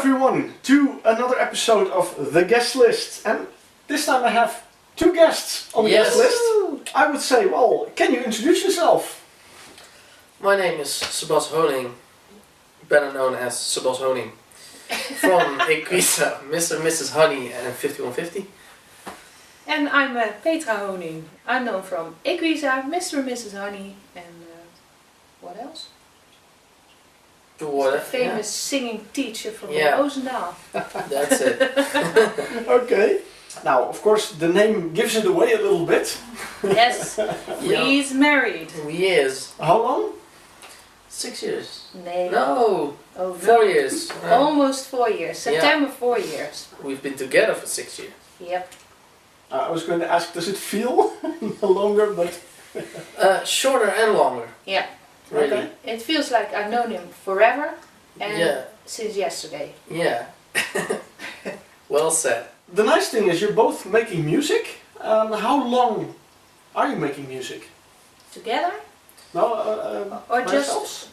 everyone to another episode of the Guest List, and this time I have two guests on the guest list. I would say, well, can you introduce yourself? My name is Sebas Honing, better known as Sebas Honing, from Equesa, Mr. and Mrs. Honey and 5150. And I'm Petra Honing. I'm known from Equesa, Mr. and Mrs. Honey, and what else? The famous singing teacher from Roosendaal. That's it. Okay. Now, of course, the name gives it away a little bit. Yes, he's married. He is. How long? 6 years. No. Oh, 4 years. Almost 4 years. September, 4 years. We've been together for 6 years. Yep. I was going to ask, does it feel longer, but... Shorter and longer. Yeah. Really. Okay. It feels like I've known him forever and since yesterday. Yeah. Well said. The nice thing is you're both making music. How long are you making music? Together? No, or just... yourselves?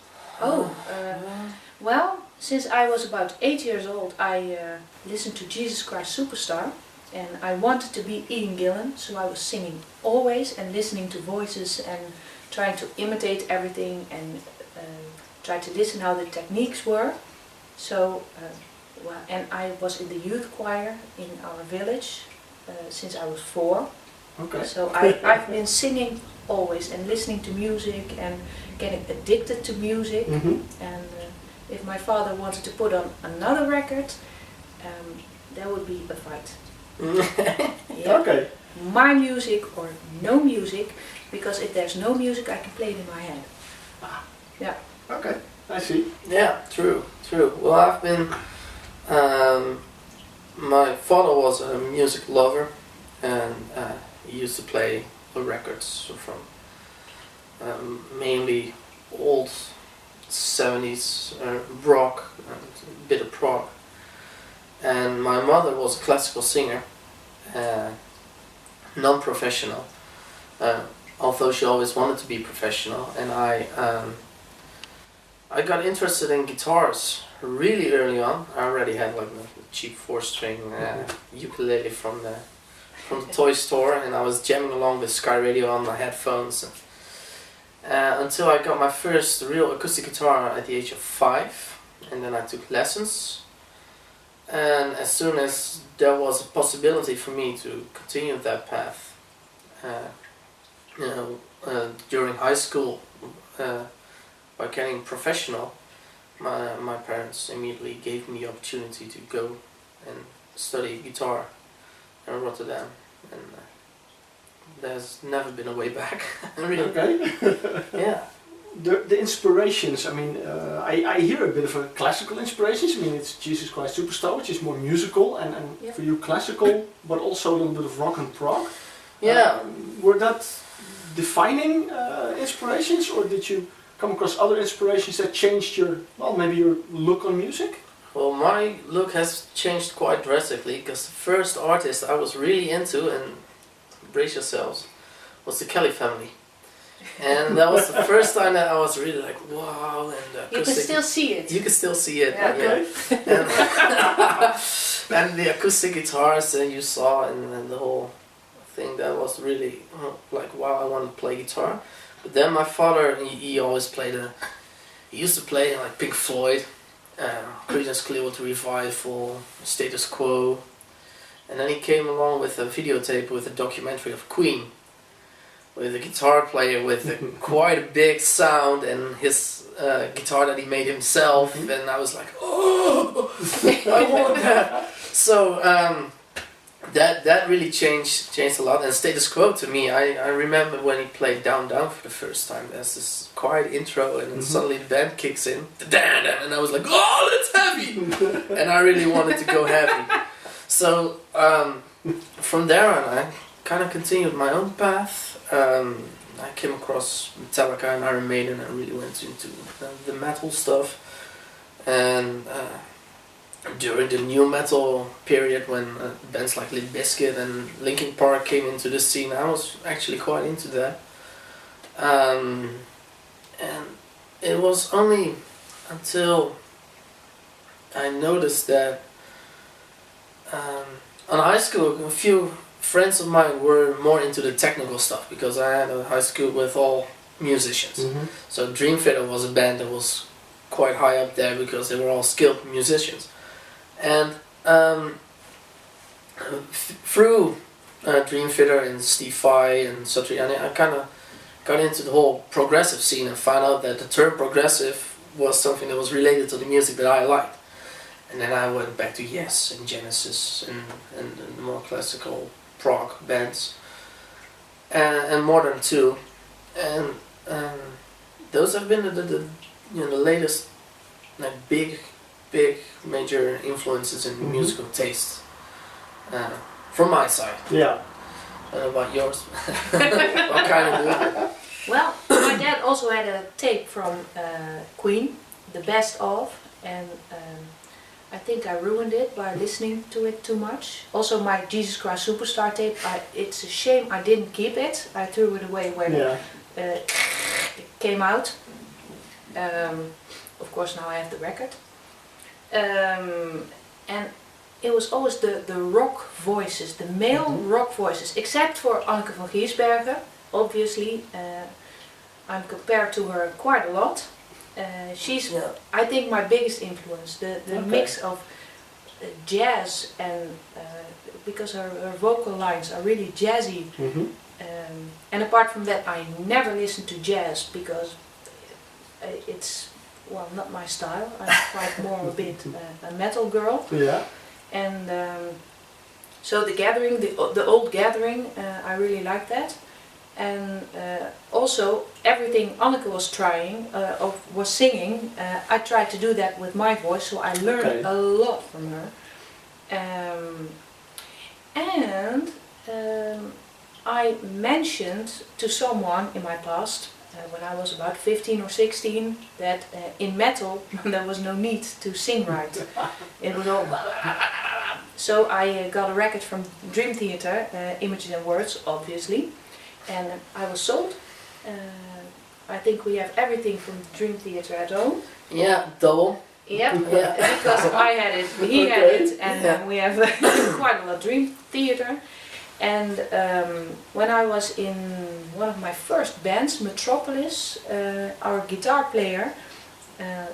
Well, since I was about 8 years old, I listened to Jesus Christ Superstar, and I wanted to be Ian Gillan, so I was singing always and listening to voices and trying to imitate everything and try to listen how the techniques were. So, and I was in the youth choir in our village since I was 4. Okay. So I've been singing always and listening to music and getting addicted to music. Mm-hmm. And if my father wanted to put on another record, there would be a fight. Yeah. Okay. My music or no music, because if there's no music I can play it in my head. Yeah. Okay, I see. Yeah, true. Well, I've been... my father was a music lover, and he used to play the records from mainly old 70s rock, a bit of prog. And my mother was a classical singer, non-professional, although she always wanted to be professional. And I got interested in guitars really early on. I already had like a cheap 4-string ukulele from the toy store, and I was jamming along with Sky Radio on my headphones until I got my first real acoustic guitar at the age of 5, and then I took lessons. And as soon as there was a possibility for me to continue that path, during high school, by getting professional, my parents immediately gave me the opportunity to go and study guitar in Rotterdam, and there's never been a way back. Really. Okay. Yeah. The inspirations, I mean, I hear a bit of a classical inspirations. I mean, it's Jesus Christ Superstar, which is more musical, and for you classical, but also a little bit of rock and prog. Yeah. Were that defining inspirations, or did you come across other inspirations that changed maybe your look on music? Well, my look has changed quite drastically, because the first artist I was really into, and brace yourselves, was the Kelly Family. And that was the first time that I was really like, wow. And you can still see it. You can still see it. Yeah. Yeah. And the acoustic guitars that you saw, and the whole thing, that was really like, wow, I want to play guitar. But then my father, he always played he used to play like Pink Floyd, Creedence Clearwater Revival, Status Quo. And then he came along with a videotape with a documentary of Queen, with a guitar player with quite a big sound and his guitar that he made himself, and I was like, oh, I want that. So that really changed a lot. And Status Quo, to me, I remember when he played Down Down for the first time. There's this quiet intro, and then suddenly the band kicks in, and I was like, oh, that's heavy, and I really wanted to go heavy. So from there on, I kind of continued my own path. I came across Metallica and Iron Maiden, and really went into the metal stuff. And during the new metal period, when bands like Limp Bizkit and Linkin Park came into the scene, I was actually quite into that. And it was only until I noticed that on high school, a few friends of mine were more into the technical stuff because I had a high school with all musicians. So Dream Theater was a band that was quite high up there because they were all skilled musicians. And through Dream Theater and Steve Vai and Satriani, I kind of got into the whole progressive scene and found out that the term progressive was something that was related to the music that I liked. And then I went back to Yes and Genesis and the more classical prog bands and modern too. And those have been the latest like big major influences in musical taste from my side. Yeah. I don't know about yours. What kind of music? Well, my dad also had a tape from Queen, the best of, and I think I ruined it by listening to it too much. Also my Jesus Christ Superstar tape, it's a shame I didn't keep it. I threw it away when it came out. Of course now I have the record. And it was always the rock voices, the male rock voices, except for Anneke van Giersbergen. Obviously, I'm compared to her quite a lot. She's, I think, my biggest influence. The mix of jazz and because her vocal lines are really jazzy. And apart from that, I never listen to jazz because it's not my style. I'm quite more a bit a metal girl. Yeah. And so the Gathering, the old Gathering, I really like that. And also everything Anneke was trying, was singing, I tried to do that with my voice, so I learned a lot from her. And I mentioned to someone in my past, when I was about 15 or 16, that in metal there was no need to sing right. It was all... So I got a record from Dream Theater, Images and Words, obviously. And I was sold. I think we have everything from Dream Theater at home. Yeah, double. Yep, because I had it, he had it, and we have quite a lot of Dream Theater. And when I was in one of my first bands, Metropolis, our guitar player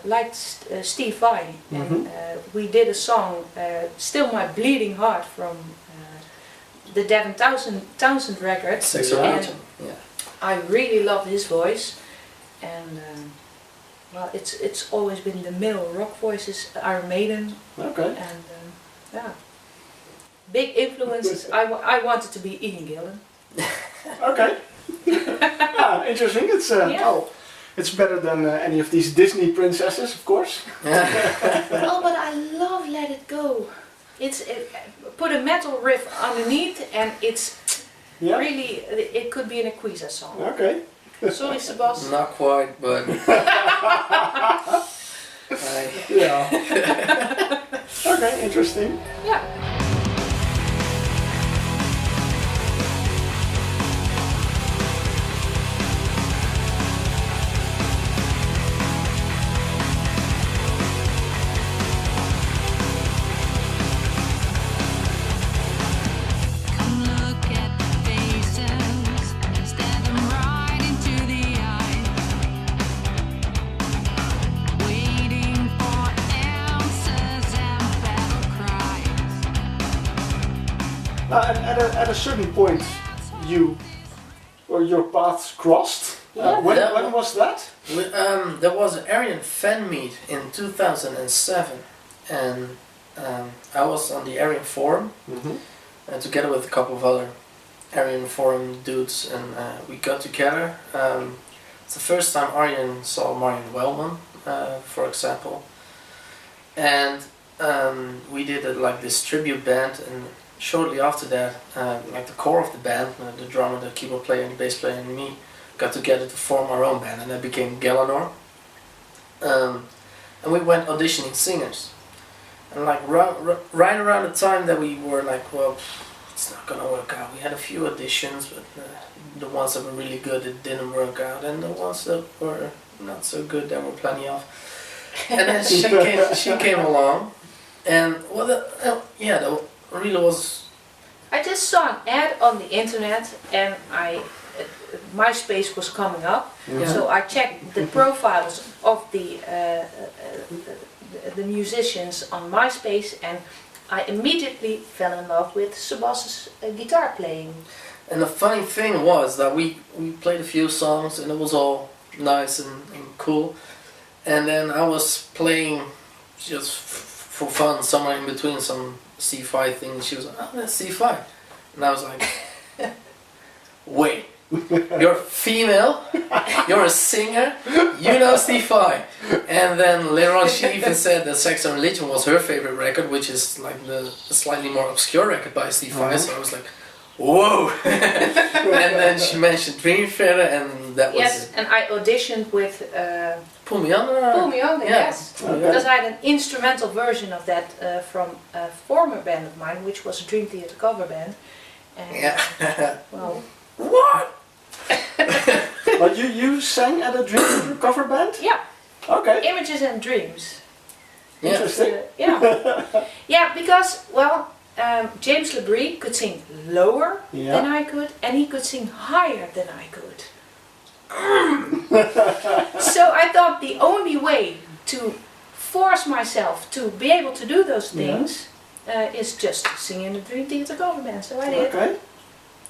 liked Steve Vai. And we did a song, Still My Bleeding Heart, from the Devin Townsend record. And I really loved his voice, and well, it's always been the male rock voices, Iron Maiden, and big influences. I wanted to be Ian Gillan. Okay. Interesting. It's it's better than any of these Disney princesses, of course. Oh, but I love Let It Go. Put a metal riff underneath, and it's really, it could be an Equesa song. Okay. Sorry, Sebas. Not quite, but... Yeah. Okay, interesting. Yeah. At a certain point, your paths crossed. When was that? There was an Aryan fan meet in 2007, and I was on the Aryan forum, together with a couple of other Aryan forum dudes, and we got together. It's the first time Aryan saw Marion Wellman, for example, and we did this tribute band. And shortly after that, like the core of the band, the drummer, the keyboard player, and the bass player, and me got together to form our own band, and that became Galanor. And we went auditioning singers. And like right around the time that we were like, well, it's not gonna work out. We had a few auditions, but the ones that were really good, it didn't work out, and the ones that were not so good, there were plenty of. And then she came along. And well, that really was. I just saw an ad on the internet, and MySpace was coming up, so I checked the profiles of the musicians on MySpace, and I immediately fell in love with Sebas's guitar playing. And the funny thing was that we played a few songs, and it was all nice and cool. And then I was playing just for fun, somewhere in between some C5 thing. She was like, "Oh, that's C5," and I was like, "Wait, you're female, you're a singer, you know C5." And then later on, she even said that Sex and Religion was her favorite record, which is like the slightly more obscure record by C5. So I was like, "Whoa!" And then she mentioned Dream Theater, and that was yes, and I auditioned with Pull Me Under. Pull Me Under, Yeah. yes, because I had an instrumental version of that from a former band of mine, which was a Dream Theater cover band. And, Yeah. well, What? But you sang at a Dream Theater cover band? yeah, Okay. Images and Dreams. Yeah. Interesting. Yeah, because James LeBrie could sing lower Yeah. than I could, and he could sing higher than I could. So I thought the only way to force myself to be able to do those things is just to sing in the Dream Theater cover band. So I did, Okay.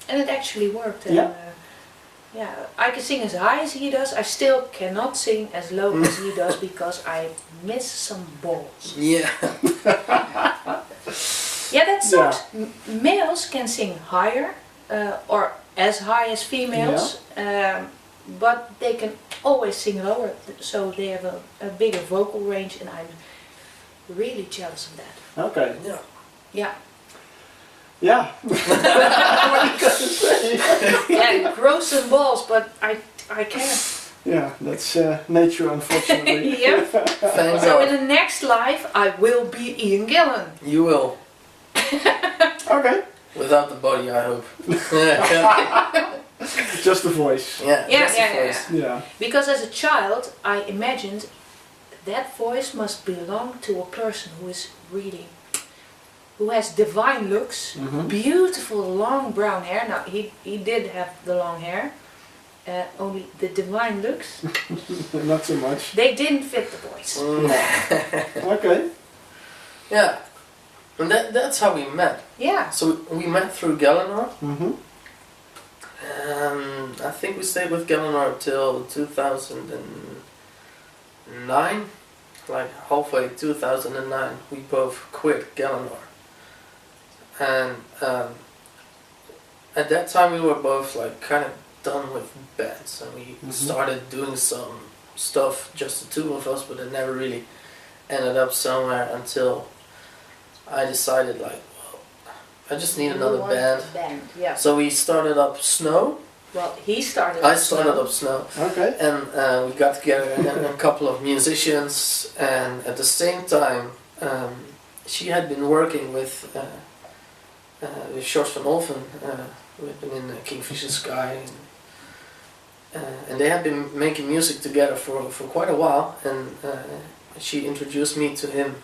and it actually worked. And, Yeah. I can sing as high as he does. I still cannot sing as low as he does because I miss some balls. Yeah. Yeah, that sucks. Males can sing higher or as high as females, but they can always sing lower, so they have a bigger vocal range, and I'm really jealous of that. Okay. Yeah. Yeah. Yeah. What are you gonna say? Yeah, grow some balls, but I can't. Yeah, that's nature, unfortunately. Yeah. Thank So in God. the next life, I will be Ian Gillan. You will. Okay. Without the body, I hope. Just the voice. Yeah. Yeah, just the yeah, voice. Yeah. Because as a child, I imagined that voice must belong to a person who has divine looks, beautiful long brown hair. Now he did have the long hair, only the divine looks. Not so much. They didn't fit the voice. Okay. Yeah. And that's how we met. Yeah. So we met through Gallinor. Mm-hmm. I think we stayed with Gallinor till 2009. Like halfway 2009, we both quit Gallinor. And at that time we were both like kind of done with bands, and we started doing some stuff, just the two of us, but it never really ended up somewhere until I decided like, well, I just need another band. Yeah. So we started up Snow. Well, he started. I started up Snow. Okay. And we got together a couple of musicians, and at the same time she had been working with Sjors van Olven, who had been in Kingfisher Sky, and they had been making music together for quite a while, and she introduced me to him,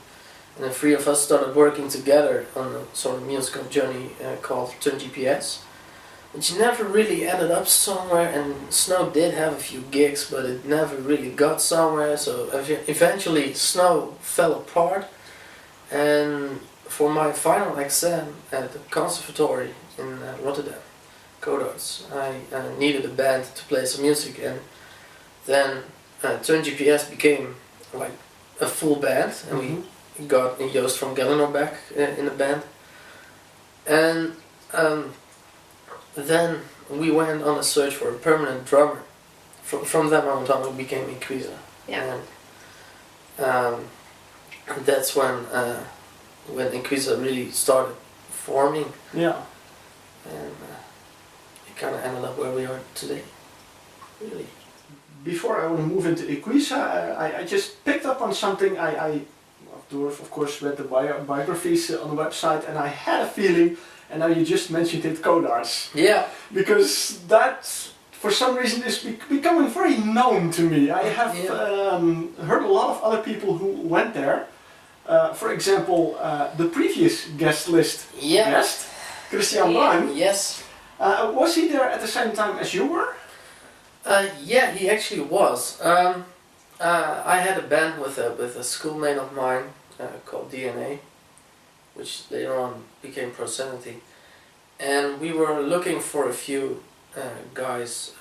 and the three of us started working together on a sort of musical journey called Turn GPS, which never really ended up somewhere, and Snow did have a few gigs, but it never really got somewhere, so eventually Snow fell apart, and for my final exam at the Conservatory in Rotterdam, Codarts, I needed a band to play some music, and then Turn GPS became like a full band, and we got Joost from Gallinor back in the band, and then we went on a search for a permanent drummer. From that moment on, we became Equesa. Yeah. And that's when Equesa really started forming. Yeah. And it kind of ended up where we are today. Really. Before I want to move into Equesa, I just picked up on something. I of course read the biographies on the website, and I had a feeling, and now you just mentioned it, Codarts. Yeah. Because that, for some reason, is becoming very known to me. I have heard a lot of other people who went there. For example, the previous guest list guest, Christian Bang, Yes. was he there at the same time as you were? Yeah, he actually was. I had a band with a schoolmate of mine called DNA, which later on became Prosanity, and we were looking for a few guys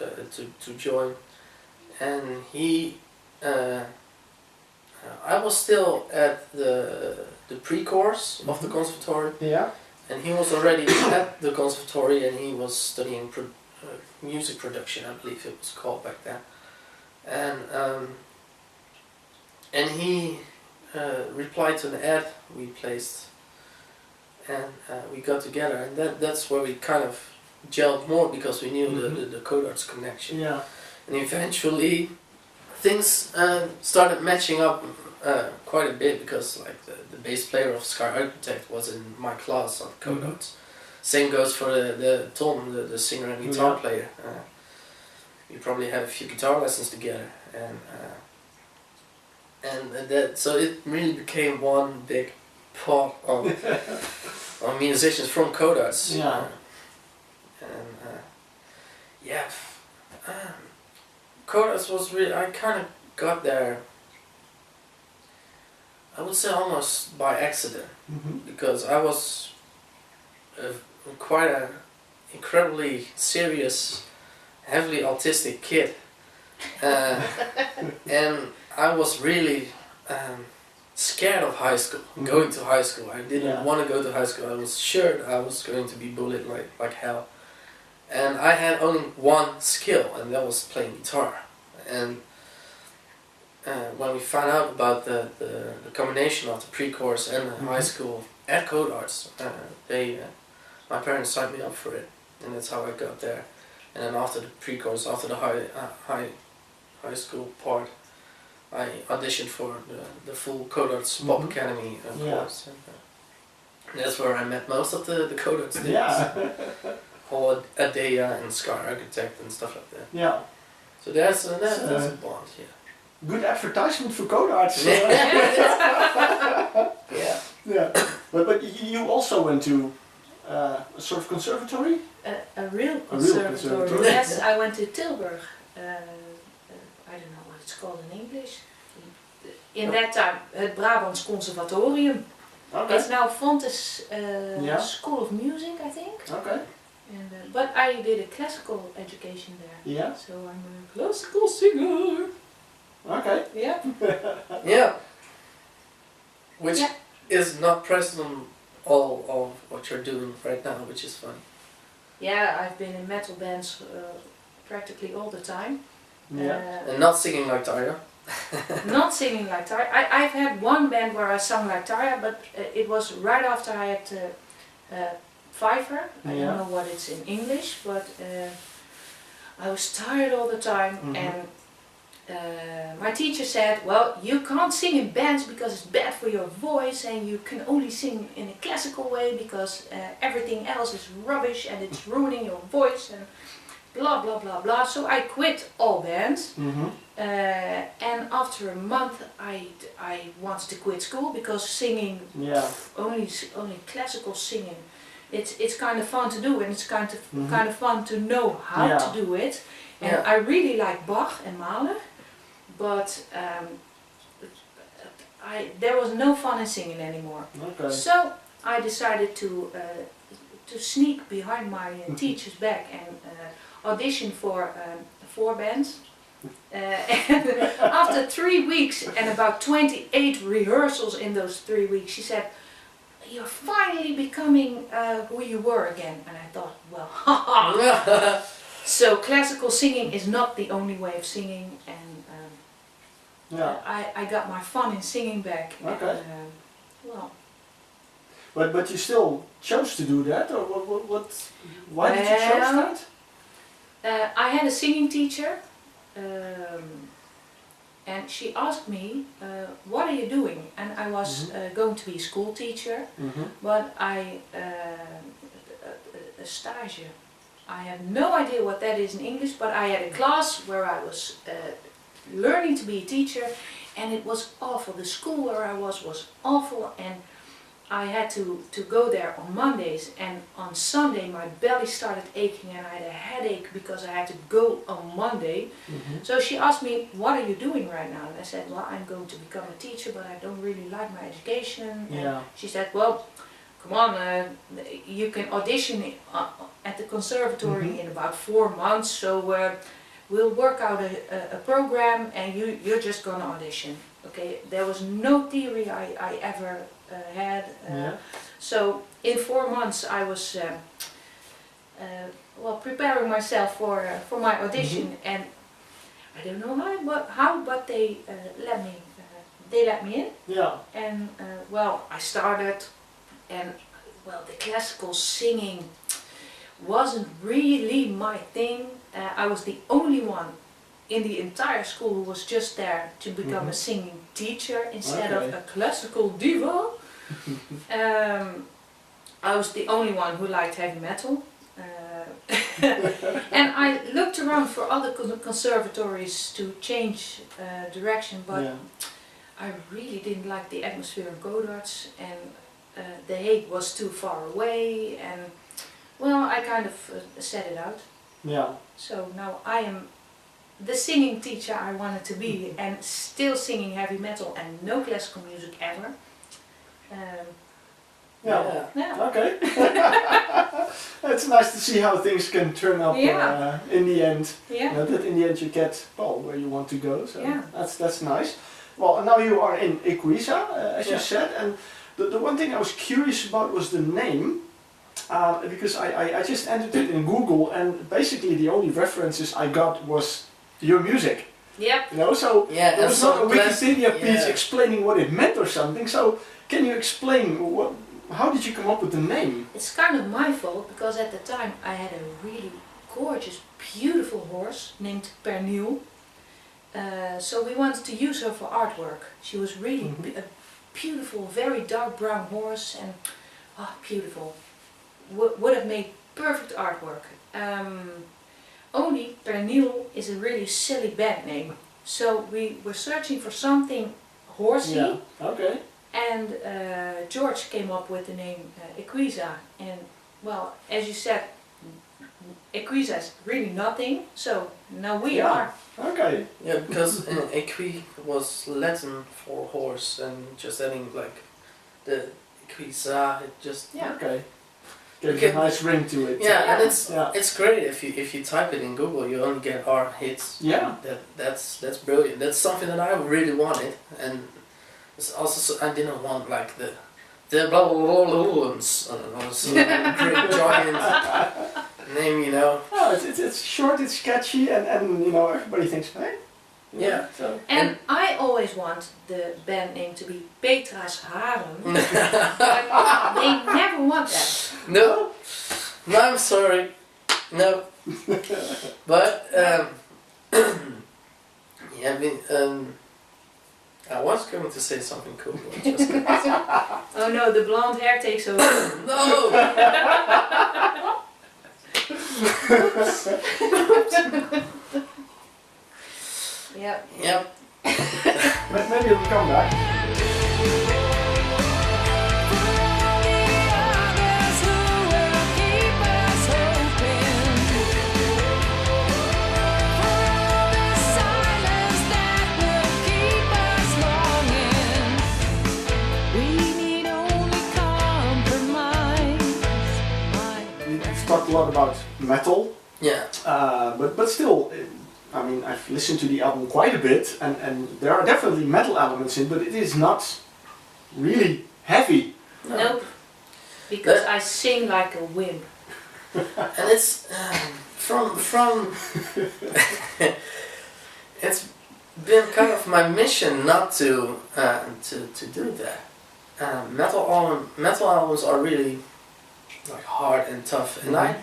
to join, and he. I was still at the pre-course of the Conservatory, Yeah. and he was already at the Conservatory, and he was studying music production, I believe it was called back then, and he replied to an ad we placed, and we got together, and that's where we kind of gelled more because we knew the Codarts connection. Yeah. And eventually things started matching up quite a bit, because like the bass player of Sky Architect was in my class on Codarts. Same goes for the Tom, the singer and guitar player. We probably had a few guitar lessons together, and that, so it really became one big pot of musicians from Codarts. Yeah. Codarts was really, I kind of got there, I would say almost by accident, because I was quite an incredibly serious, heavily autistic kid, and I was really scared of high school, going to high school. I didn't want to go to high school. I was sure I was going to be bullied like hell. And I had only one skill, and that was playing guitar. And when we found out about the combination of the pre-course and the high school at Codarts, my parents signed me up for it, and that's how I got there. And then after the pre-course, after the high school part, I auditioned for the full Codarts Pop Academy course. And that's where I met most of the Codarts students. Or Adea and Sky Architect and stuff like that. Yeah. So that's a bond, yeah. Good advertisement for Codarts. Yeah. But you also went to a sort of conservatory? A real conservatory. Yes, I went to Tilburg. I don't know what it's called in English. In that time, het Brabants Conservatorium. Okay. It's now Fontes School of Music, I think. Okay. And, but I did a classical education there. Yeah. So I'm a classical singer. Okay. Yeah. Yeah. Which is not present on all of what you're doing right now, which is funny. Yeah, I've been in metal bands practically all the time. And not singing like Tyra. Not singing like Tyra. I've had one band where I sung like Tyra, but it was right after I had Pfeiffer. I don't know what it's in English, but I was tired all the time, and my teacher said, well, you can't sing in bands because it's bad for your voice, and you can only sing in a classical way because everything else is rubbish and it's ruining your voice, and blah blah blah blah. So I quit all bands, and after a month I wanted to quit school because singing, only classical singing, it's kind of fun to do, and it's kind of fun to know how to do it. And I really like Bach and Mahler, but there was no fun in singing anymore. Okay. So I decided to sneak behind my teacher's back and audition for 4 bands. And after 3 weeks and about 28 rehearsals in those 3 weeks, she said, "You're finally becoming who you were again." And I thought, well, haha. So classical singing is not the only way of singing, and I got my fun in singing back. Okay. And, well. But you still chose to do that, or what? Why did you choose that? I had a singing teacher, and she asked me, "What are you doing?" And I was going to be a school teacher, but a stage. I have no idea what that is in English, but I had a class where I was learning to be a teacher, and it was awful. The school where I was awful, and I had to go there on Mondays, and on Sunday my belly started aching and I had a headache because I had to go on Monday. So she asked me, what are you doing right now? And I said, well, I'm going to become a teacher, but I don't really like my education. And she said, well, come on, you can audition at the Conservatory in about 4 months, so we'll work out a program and you're just gonna audition. Okay, there was no theory I ever had. So in 4 months I was preparing myself for my audition, and I don't know how, but they let me in. Yeah. And I started, and the classical singing wasn't really my thing. I was the only one in the entire school who was just there to become a singing teacher instead of a classical diva. I was the only one who liked heavy metal. And I looked around for other conservatories to change direction, but I really didn't like the atmosphere of Godards, and The Hague was too far away, and I kind of set it out. Yeah. So now I am the singing teacher I wanted to be, and still singing heavy metal and no classical music ever. Okay. It's nice to see how things can turn up in the end. Yeah. That in the end you get where you want to go. So that's nice. Well, and now you are in Equesa, as you said, and the one thing I was curious about was the name. Because I just entered it in Google, and basically the only references I got was your music. Yep. So there was not a Wikipedia page explaining what it meant or something. So can you explain how did you come up with the name? It's kind of my fault, because at the time I had a really gorgeous, beautiful horse named Pernil. So we wanted to use her for artwork. She was really a beautiful, very dark brown horse, and beautiful. Would have made perfect artwork. Only Pernil is a really silly band name. So we were searching for something horsey. Yeah. Okay. And George came up with the name Equesa. And as you said, Equesa is really nothing. So now we are. Okay. Yeah, because equi was Latin for horse, and just adding like the Equesa, it just okay. Gives a nice ring to it. Yeah, and it's great if you type it in Google, you only get our hits. Yeah. That's brilliant. That's something that I really wanted, and it's also I didn't want like the blah blah blah blah great giant name, No, it's short, it's sketchy, and everybody thinks, hey. So. And I always want the band name to be Petra's Haren, but they never want that. No, I'm sorry. No. But I was going to say something cool. But just oh no, the blonde hair takes over. No. Yep. But maybe it'll come back. We've talked a lot about metal. Yeah. But still, I mean, I've listened to the album quite a bit, and there are definitely metal elements in, but it is not really heavy. Nope. Because I sing like a wimp. And it's from it's been kind of my mission not to do that. Metal albums are really like hard and tough, and I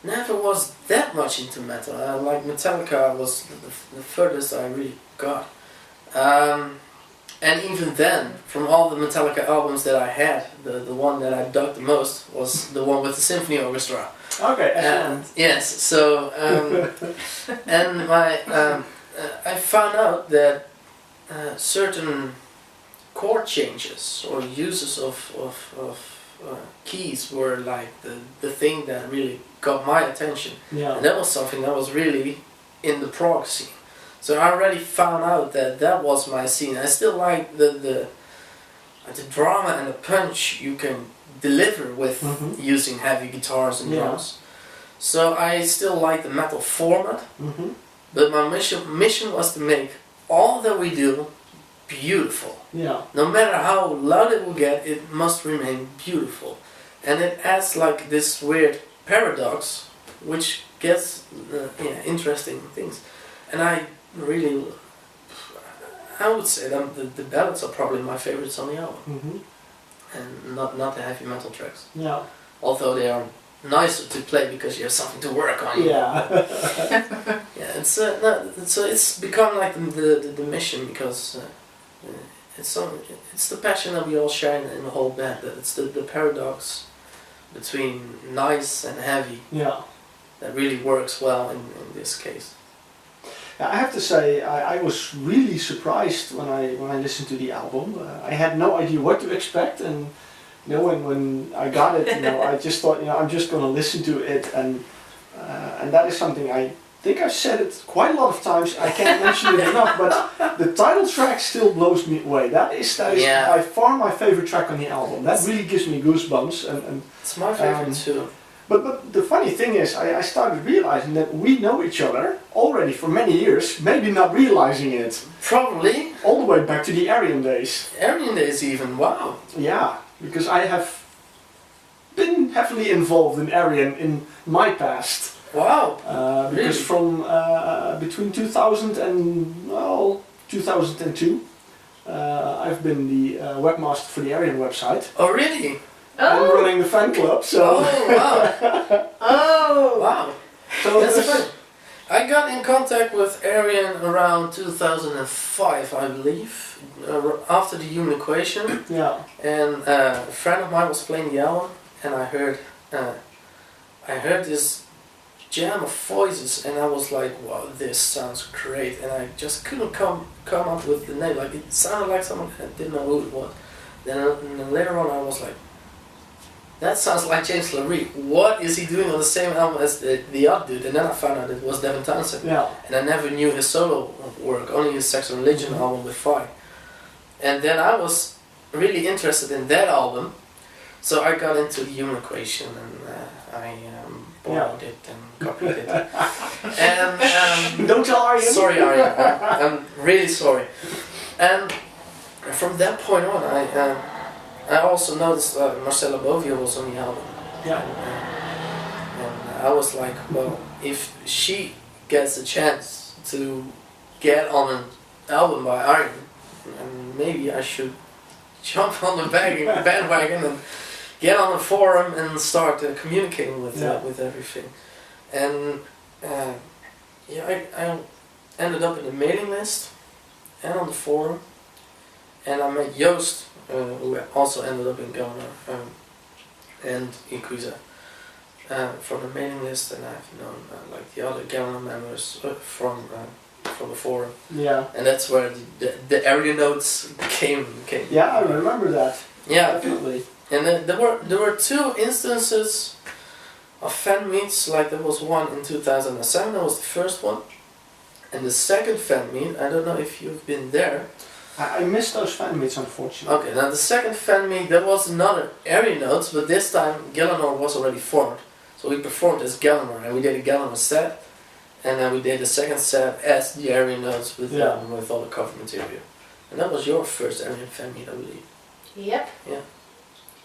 never was that much into metal. Like Metallica was the furthest I really got. And even then, from all the Metallica albums that I had, the one that I dug the most was the one with the symphony orchestra. Okay, excellent. Yes, so and my I found out that certain chord changes or uses of keys were like the thing that really got my attention. Yeah. And that was something that was really in the prog scene. So I already found out that that was my scene. I still like the drama and the punch you can deliver with using heavy guitars and drums. So I still like the metal format, but my mission was to make all that we do beautiful. Yeah. No matter how loud it will get, it must remain beautiful. And it adds like this weird paradox, which gets interesting things. And I would say that the ballads are probably my favorites on the album. And not the heavy metal tracks. Yeah. Although they are nicer to play because you have something to work on. Yeah. Yeah, it's become like the mission because it's the passion that we all share in the whole band. That it's the paradox between nice and heavy. Yeah. That really works well in this case. I have to say, I was really surprised when I listened to the album. I had no idea what to expect, and when I got it, I just thought, I'm just going to listen to it, and that is something I think I've said it quite a lot of times. I can't mention it enough, but the title track still blows me away. That is by far my favorite track on the album. That really gives me goosebumps, and it's my favorite too. But the funny thing is, I started realizing that we know each other already for many years, maybe not realizing it. Probably. All the way back to the Aryan days. Aryan days even, wow. Yeah, because I have been heavily involved in Aryan in my past. Wow. Because from between 2000 and 2002, I've been the webmaster for the Aryan website. Oh really? I'm running the fan club, so... Oh, wow. Oh! Wow. So that's fun. I got in contact with Aryan around 2005, I believe, after the Human Equation. Yeah. And a friend of mine was playing the album, and I heard this jam of voices, and I was like, wow, this sounds great. And I just couldn't come up with the name. Like, it sounded like someone I didn't know who it was. Then later on I was like, that sounds like James LaRue. What is he doing on the same album as the other dude? And then I found out it was Devin Townsend. Yeah. And I never knew his solo work, only his Sex and Religion album with Fi. And then I was really interested in that album, so I got into the Human Equation, and I borrowed it and copied it. And don't tell Aryan. Sorry, Aryan. I'm really sorry. And from that point on, I also noticed Marcella Bovio was on the album. Yeah. And I was like, well, if she gets a chance to get on an album by Aryan, maybe I should jump on the bandwagon and get on the forum and start communicating with everything. And I ended up in the mailing list and on the forum, and I met Joost, who also ended up in Gelner, and Equesa from the mailing list, and I've known like the other Gelner members from the forum. Yeah. And that's where the area notes came. Yeah, I remember that. Yeah, definitely. And there were two instances of fan meets. Like there was one in 2007. That was the first one, and the second fan meet. I don't know if you've been there. I missed those fan meets, unfortunately. Okay, now the second fan meet, there was another area notes, but this time Gellenor was already formed. So we performed as Gellenor, and we did a Gellenor set, and then we did the second set as the area notes with all the cover material. And that was your first area fan meet, I believe. Yep. Yeah.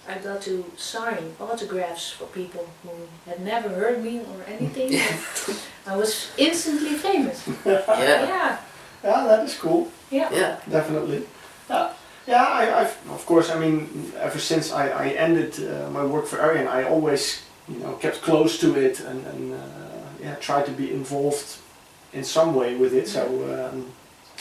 I got to sign autographs for people who had never heard me or anything. I was instantly famous. Yeah. Yeah, that is cool. Yeah. Definitely. I've of course. I mean, ever since I ended my work for Aryan, I always kept close to it and tried to be involved in some way with it. So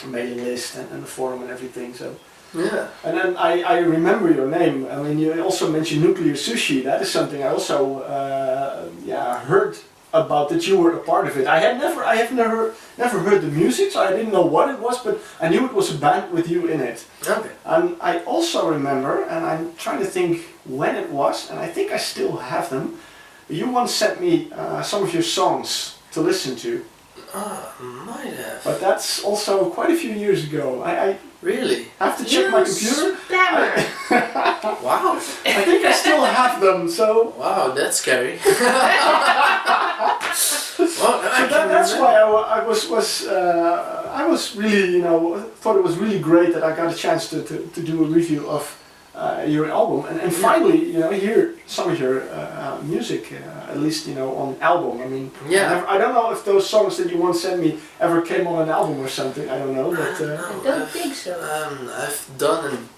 mailing list and the forum and everything. So. Yeah. And then I remember your name. I mean, you also mentioned Nuclear Sushi. That is something I also heard about that you were a part of it. I have never heard the music, so I didn't know what it was, but I knew it was a band with you in it. Okay. And I also remember, and I'm trying to think when it was, and I think I still have them. You once sent me some of your songs to listen to. Might have. But that's also quite a few years ago. I Really? have to check my computer. Spammer. Wow. I think I still have them, so... Wow, that's scary. That's why I was really, thought it was really great that I got a chance to do a review of your album and finally, hear some of your music, at least, on album. I mean, yeah. I don't know if those songs that you once sent me ever came on an album or something. I don't know, but I don't think so. I've done an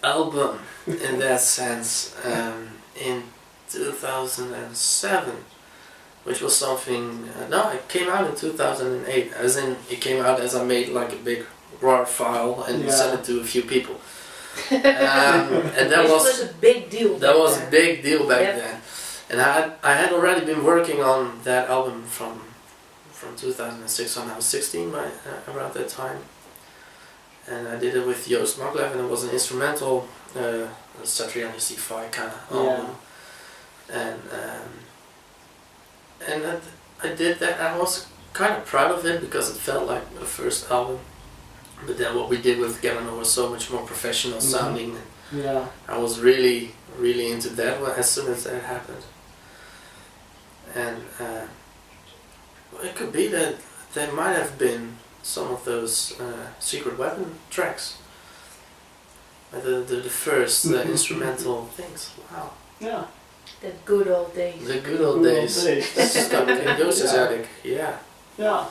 album in that sense in 2007. Which was something, no, it came out in 2008, as in it came out as I made like a big RAR file and sent it to a few people. And that was a big deal. That was a big deal back then. And I had already been working on that album from 2006 when I was 16, around that time. And I did it with Joost Maglev, and it was an instrumental Satriani C5 kind of album. And I did that. I was kind of proud of it because it felt like the first album. But then what we did with Gavin was so much more professional sounding. Yeah. I was really, really into that as soon as that happened. And it could be that there might have been some of those Secret Weapon tracks. The first instrumental things. Wow. Yeah. The good old days. The good old days. Stuck in Joost's attic. Yeah. Yeah.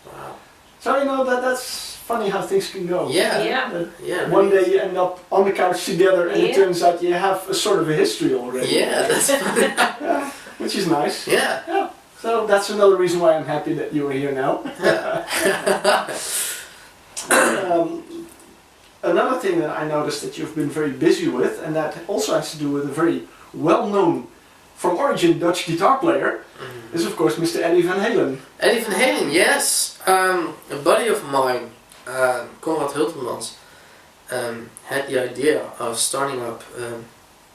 Wow. So that's funny how things can go. Yeah. Yeah. Yeah. One day you end up on the couch together, and it turns out you have a sort of a history already. Yeah, that's funny. Yeah, which is nice. Yeah. Yeah. So that's another reason why I'm happy that you are here now. Another thing that I noticed that you've been very busy with, and that also has to do with a very well-known, from origin, Dutch guitar player, is of course Mr. Eddie Van Halen. Eddie Van Halen, yes. A buddy of mine, Conrad Hultemans, had the idea of starting up a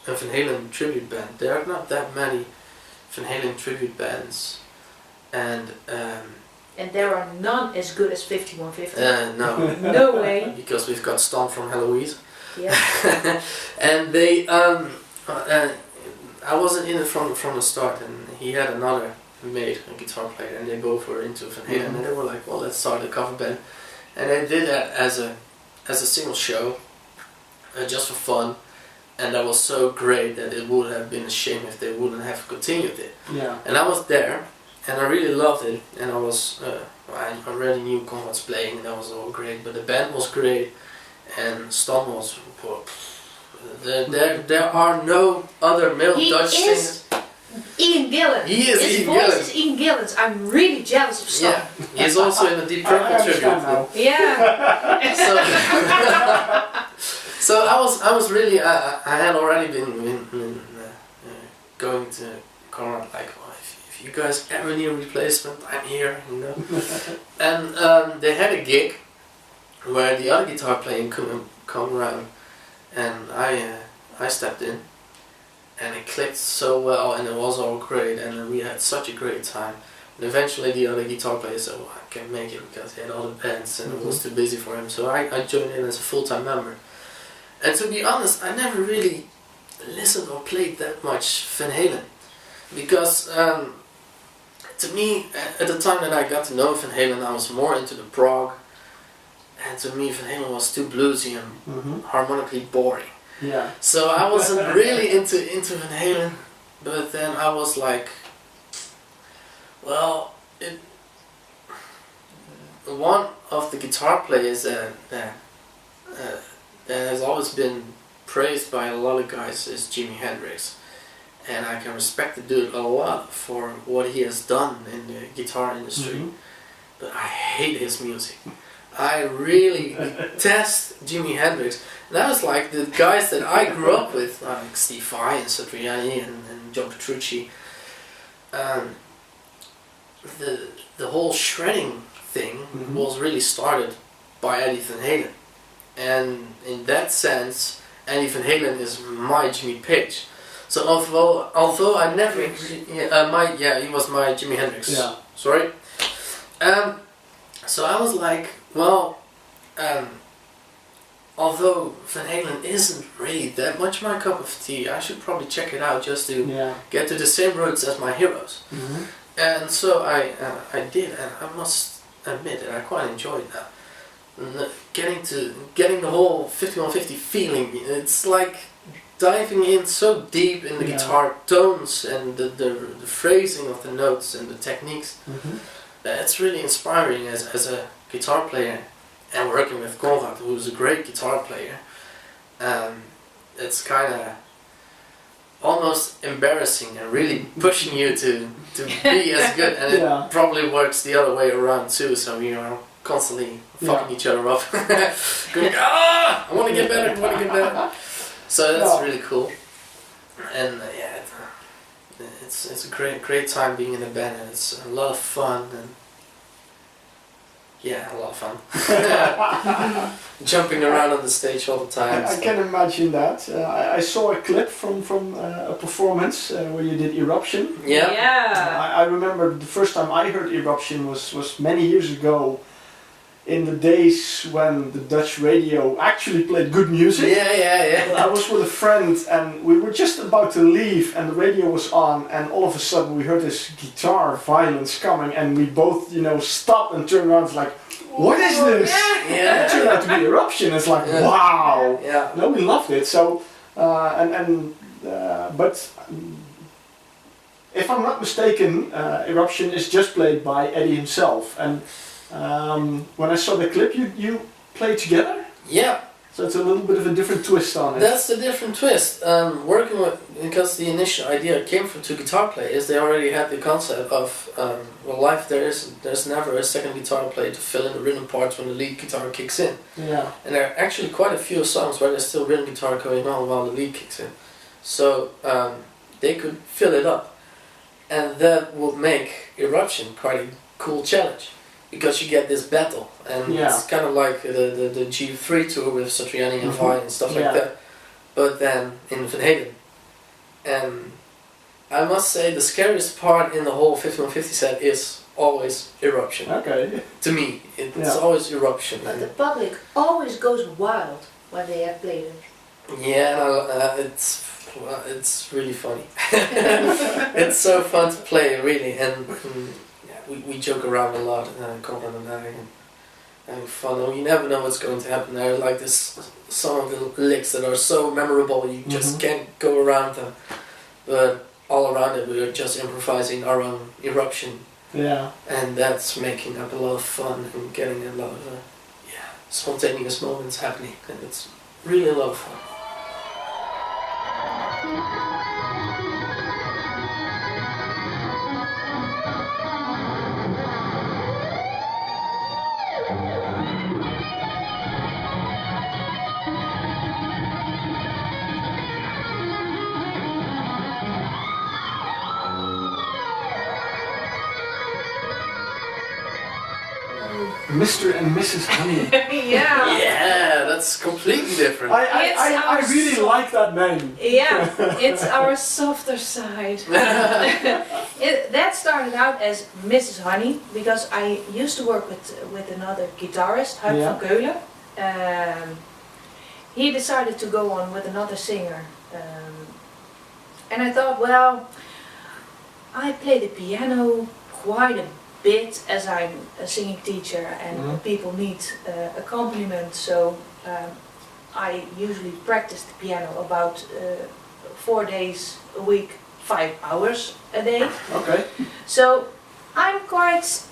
Van Halen tribute band. There are not that many Van Halen tribute bands, and there are none as good as 5150. no, No way. because we've got Stan from Heloise. Yeah. And they, I wasn't in it from the start, and he had another mate, a guitar player, and they both were into Van Halen, and they were like, well, let's start a cover band. And they did that as a single show, just for fun, and that was so great that it would have been a shame if they wouldn't have continued it. Yeah. And I was there, and I really loved it, and I was, I already knew Conrad's playing, and that was all great, but the band was great, and Stan was, there are no other male Dutch singers. Ian Gillan. He is His Ian voice Gillan. is Ian Gillan's. I'm really jealous of Stan. Yeah, he's also in the Deep Purple tribute. now. Yeah. So I was really I had already been going to Conrad like, oh, if you guys ever need a replacement, I'm here, And they had a gig where the other guitar playing come around, and I stepped in, and it clicked so well, and it was all great, and we had such a great time. And eventually the other guitar player said, well, I can't make it because he had other bands and it was too busy for him, so I joined in as a full-time member. And to be honest, I never really listened or played that much Van Halen, because to me, at the time that I got to know Van Halen, I was more into the prog, and to me Van Halen was too bluesy and harmonically boring. Yeah. So I wasn't really into Van Halen, but then I was like, well, one of the guitar players that has always been praised by a lot of guys is Jimi Hendrix, and I can respect the dude a lot for what he has done in the guitar industry, but I hate his music. I really detest Jimi Hendrix. And that was like the guys that I grew up with, like Steve Vai and Satriani and John Petrucci. the whole shredding thing was really started by Eddie Van Halen, and in that sense, Eddie Van Halen is my Jimmy Page. So although I never he was my Jimi Hendrix. Yeah. Sorry. So I was like, well, although Van Halen isn't really that much my cup of tea, I should probably check it out just to get to the same roots as my heroes. And so I did, and I must admit that I quite enjoyed that. Getting the whole 5150 feeling. It's like diving in so deep in the guitar tones and the phrasing of the notes and the techniques. It's really inspiring as a guitar player, and working with Conrad, who's a great guitar player. It's kind of almost embarrassing and really pushing you to be as good, and it probably works the other way around too, so you are constantly fucking each other up. Going, I want to get better, So that's really cool. And it's a great time being in a band, and it's a lot of fun, and a lot of fun. Jumping around on the stage all the time. I can imagine that. I saw a clip from a performance where you did Eruption. Yeah. I remember the first time I heard Eruption was many years ago, in the days when the Dutch radio actually played good music. I was with a friend, and we were just about to leave, and the radio was on, and all of a sudden we heard this guitar violence coming, and we both, stopped and turned around. It's like, what is this? It turned out to be Eruption. It's like, wow. No, we loved it. So, but if I'm not mistaken, Eruption is just played by Eddie himself, and. When I saw the clip, you played together? Yeah. So it's a little bit of a different twist on it. That's the different twist. Working with, because the initial idea came from two guitar players, they already had the concept of, live there's never a second guitar player to fill in the rhythm parts when the lead guitar kicks in. Yeah. And there are actually quite a few songs where there's still rhythm guitar going on while the lead kicks in. So they could fill it up. And that would make Eruption quite a cool challenge. Because you get this battle, and it's kind of like the G3 tour with Satriani and Vai and stuff like that, but then in Van Halen. And I must say the scariest part in the whole 5150 set is always Eruption. Okay. To me, it's always Eruption. But the public always goes wild when they have played it. Yeah, it's really funny. It's so fun to play, really, and we joke around a lot, Conrad and I, and having fun, and you never know what's going to happen there. Like some of the licks that are so memorable, you just can't go around them. But all around it, we are just improvising our own Eruption. Yeah. And that's making up a lot of fun and getting a lot of spontaneous moments happening, and it's really a lot of fun. Mr. and Mrs. Honing. Yeah, that's completely different. I really like that name. Yeah, it's our softer side. That started out as Mrs. Honey because I used to work with another guitarist, Huip van Keulen. He decided to go on with another singer, and I thought, well, I play the piano quite a bit as I'm a singing teacher, and people need accompaniment, so I usually practice the piano about 4 days a week, 5 hours a day. Okay. So I'm quite,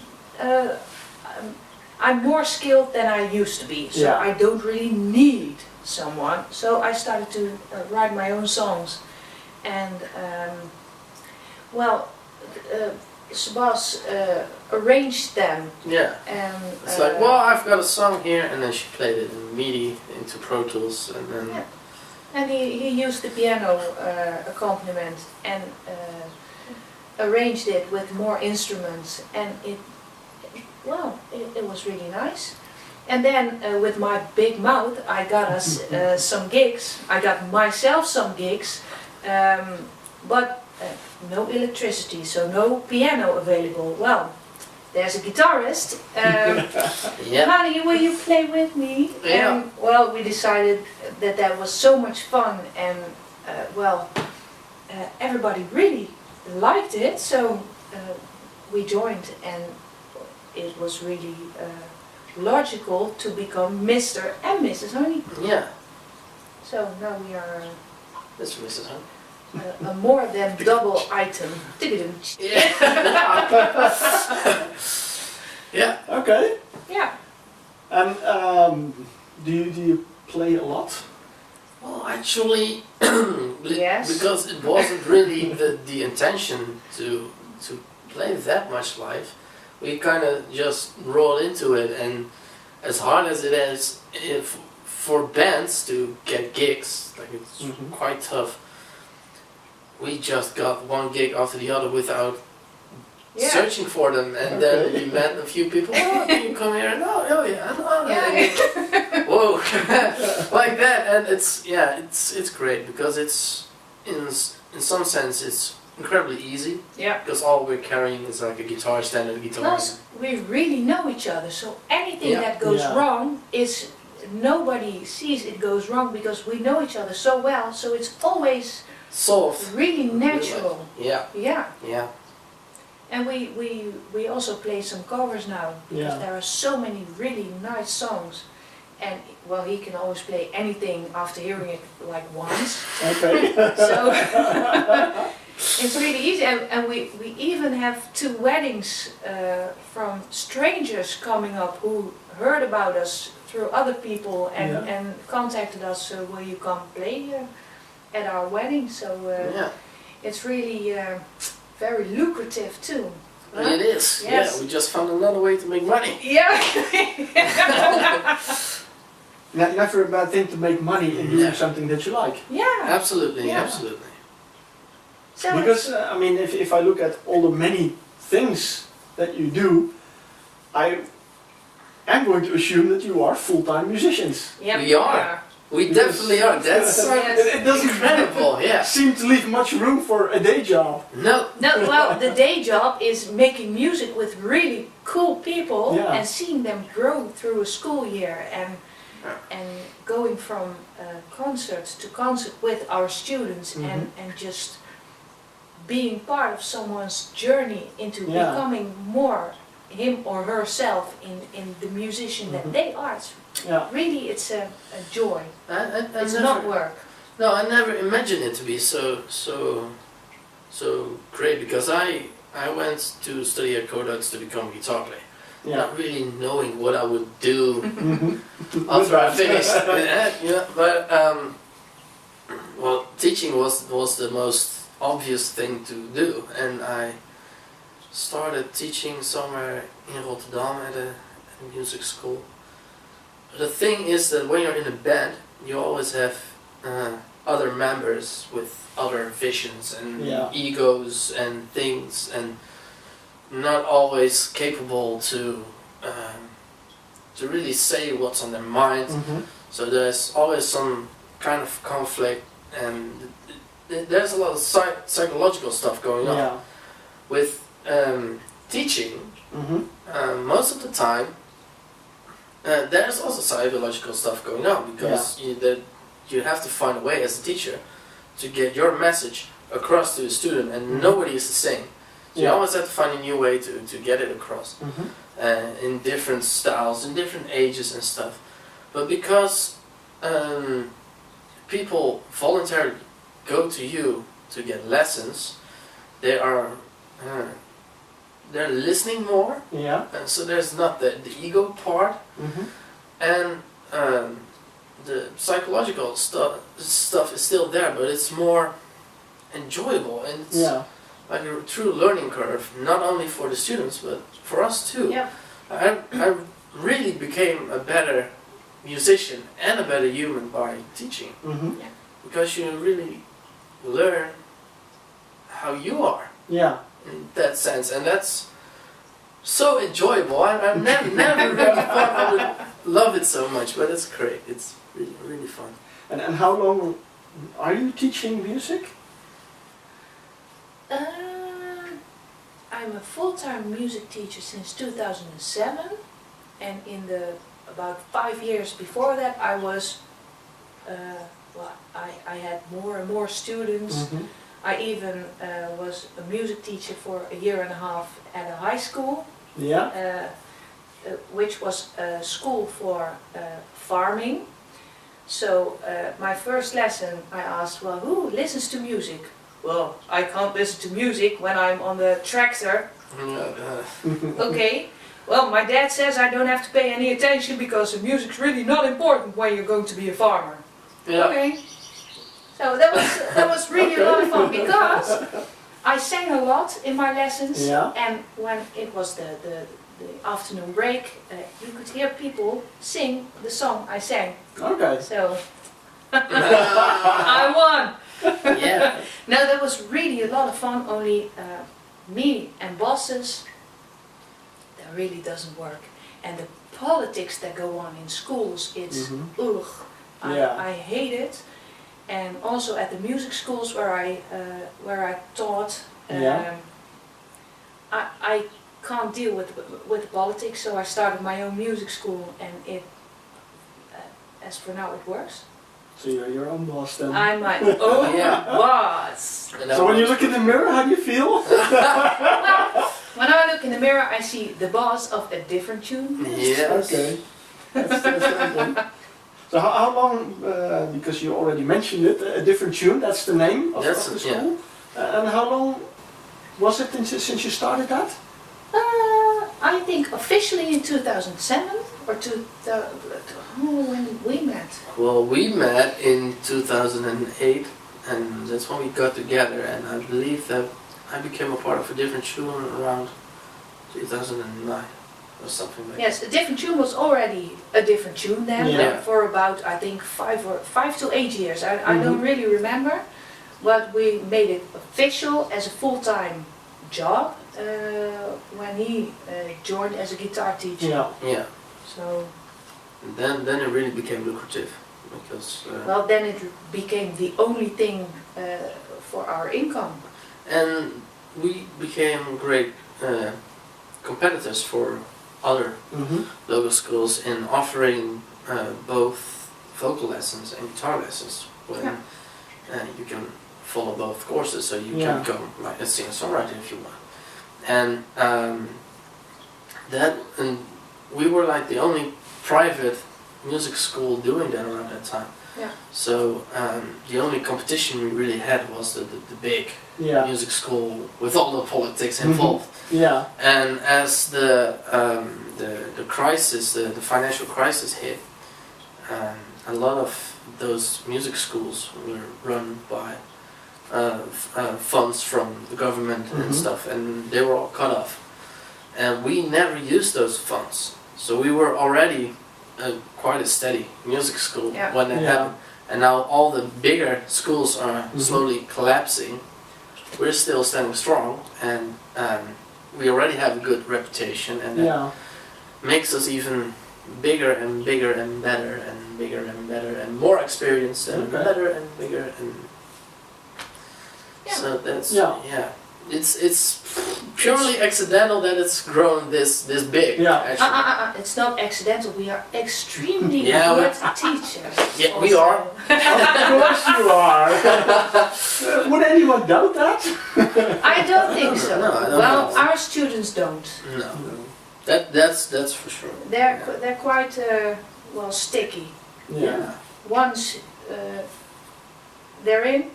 I'm more skilled than I used to be, so I don't really need someone. So I started to write my own songs, and Sebas arranged them. Yeah. And it's like, well, I've got a song here, and then she played it in MIDI into Pro Tools, and then. Yeah. And he used the piano accompaniment and arranged it with more instruments, and it was really nice. And then with my big mouth, I got us some gigs. I got myself some gigs, but no electricity, so no piano available. Well, there's a guitarist. Honey, will you play with me? Yeah. And well, we decided that was so much fun, and everybody really liked it. So we joined, and it was really logical to become Mr. and Mrs. Honey. Yeah. So now we are That's Mrs. Honey. a more than double item. Yeah. Yeah. Okay. Yeah. And do you play a lot? Well, actually, Yes. because it wasn't really the intention to play that much live, we kind of just rolled into it, and as hard as it is for bands to get gigs, like it's quite tough. We just got one gig after the other without searching for them, and then we met a few people. Oh, can you come here? And oh yeah, whoa, like that, and it's great because it's in some sense it's incredibly easy. Yeah. Because all we're carrying is like a guitar stand and a guitar. Plus, we really know each other, so anything that goes wrong is nobody sees it goes wrong because we know each other so well. So it's always solved. Really natural. Yeah. Yeah. Yeah. And we also play some covers now because there are so many really nice songs. And well, he can always play anything after hearing it like once. Okay. So it's really easy, and we even have 2 weddings from strangers coming up who heard about us through other people and contacted us. So will you come play at our wedding? So it's really very lucrative too. Huh? It is. Yes. Yeah, we just found another way to make money. Yeah. Never a bad thing to make money in doing something that you like. Yeah. Absolutely. Yeah. Absolutely. So Because I mean, if I look at all the many things that you do, I am going to assume that you are full-time musicians. yeah, We are. We definitely are. That's It doesn't incredible. Yeah. seem to leave much room for a day job. No. No, well, the day job is making music with really cool people and seeing them grow through a school year and going from concert to concert with our students and just being part of someone's journey into becoming more him or herself in the musician that they are. Really, it's a joy. It's not work. No, I never imagined it to be so great because I went to study at Codex to become a guitar player. Not really knowing what I would do after I finished. But well, teaching was the most obvious thing to do, and I started teaching somewhere in Rotterdam at a music school. The thing is that when you're in a band, you always have other members with other visions and egos and things, and not always capable to really say what's on their mind. So there's always some kind of conflict, and there's a lot of psychological stuff going on. With teaching, most of the time, there's also psychological stuff going on because you have to find a way as a teacher to get your message across to the student, and nobody is the same. So you always have to find a new way to get it across in different styles, in different ages and stuff. But because people voluntarily go to you to get lessons, they're listening more. And so there's not the ego part, and the psychological stuff is still there, but it's more enjoyable, and it's like a true learning curve, not only for the students but for us too. I really became a better musician and a better human by teaching, because you really learn how you are. in that sense, and that's so enjoyable. I never really thought I would love it so much, but it's great. It's really, really fun. And how long are you teaching music? I'm a full-time music teacher since 2007, and in the about 5 years before that I was, I had more and more students. Mm-hmm. I even was a music teacher for a year and a half at a high school, Yeah. which was a school for farming. So my first lesson I asked, well, who listens to music? Well, I can't listen to music when I'm on the tractor. Okay, well, my dad says I don't have to pay any attention because the music's really not important when you're going to be a farmer. Yeah. Okay. So that was really a lot of fun because I sang a lot in my lessons, Yeah. and when it was the afternoon break, you could hear people sing the song I sang. Okay. So I won. Yeah. No, that was really a lot of fun. Only me and bosses, that really doesn't work. And the politics that go on in schools, it's ugh. Yeah. I hate it. And also at the music schools where I taught, Yeah. I can't deal with politics, so I started my own music school, and it, as for now, it works. So you're your own boss then. I'm my own Yeah. boss. So when you look in the mirror, how do you feel? Well, when I look in the mirror, I see the boss of a different tune. Yes. Okay. That's okay. So how long, because you already mentioned it, a different tune, that's the name of the school. And how long was it since you started that? I think officially in 2007 or when did we met? Well, we met in 2008, and that's when we got together, and I believe that I became a part of a different tune around 2009 or something like that. Yes, a different tune was already a different tune then, Yeah. for about I think 5 to 8 years. I don't really remember, but we made it official as a full-time job when he joined as a guitar teacher. Yeah. Yeah. So And then it really became lucrative because. well, then it became the only thing for our income. And we became great competitors for other local schools in offering both vocal lessons and guitar lessons. When you can follow both courses, so you can become like a singer-songwriter if you want. And and we were like the only private music school doing that around that time. Yeah. So the only competition we really had was the big music school with all the politics involved. Yeah. And as the crisis, the financial crisis hit, a lot of those music schools were run by funds from the government and stuff, and they were all cut off. And we never used those funds, so we were already quite a steady music school when that happened. And now all the bigger schools are slowly collapsing. We're still standing strong, and we already have a good reputation, and that makes us even bigger and bigger and better and bigger and better and more experienced and better and bigger and so that's it's purely accidental that it's grown this big. Actually. It's not accidental. We are extremely good teachers. Yeah, also. we are. Of course you are. Would anyone doubt that? I don't think so. No, I don't well, think so. our students don't. No. That's for sure. They're quite well sticky. Yeah. Once they're in,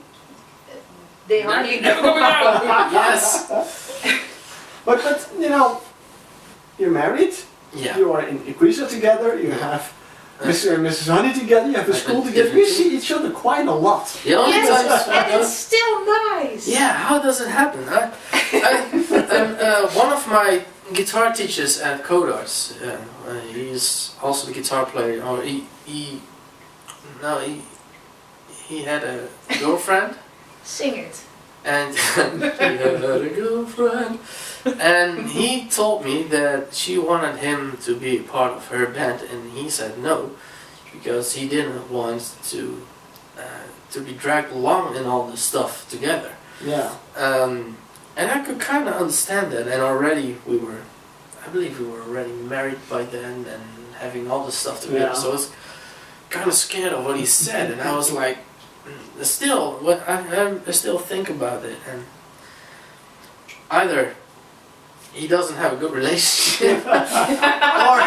they hardly never go going out. Yes. But you know, you're married. Yeah. You are in Equesa together. You have Mr. and Mrs. Honey together. You have a school together. You see each other quite a lot. The only Yes, times and it's still nice. Yeah, how does it happen? One of my guitar teachers at Codarts, he's also the guitar player. Or he had a girlfriend. Sing it. and he had a girlfriend. And he told me that she wanted him to be part of her band, and he said no, because he didn't want to be dragged along in all this stuff together. Yeah. And I could kind of understand that, and already I believe we were already married by then, and having all this stuff together, Yeah. so I was kind of scared of what he said, and I was like, still, I still think about it, and either he doesn't have a good relationship, or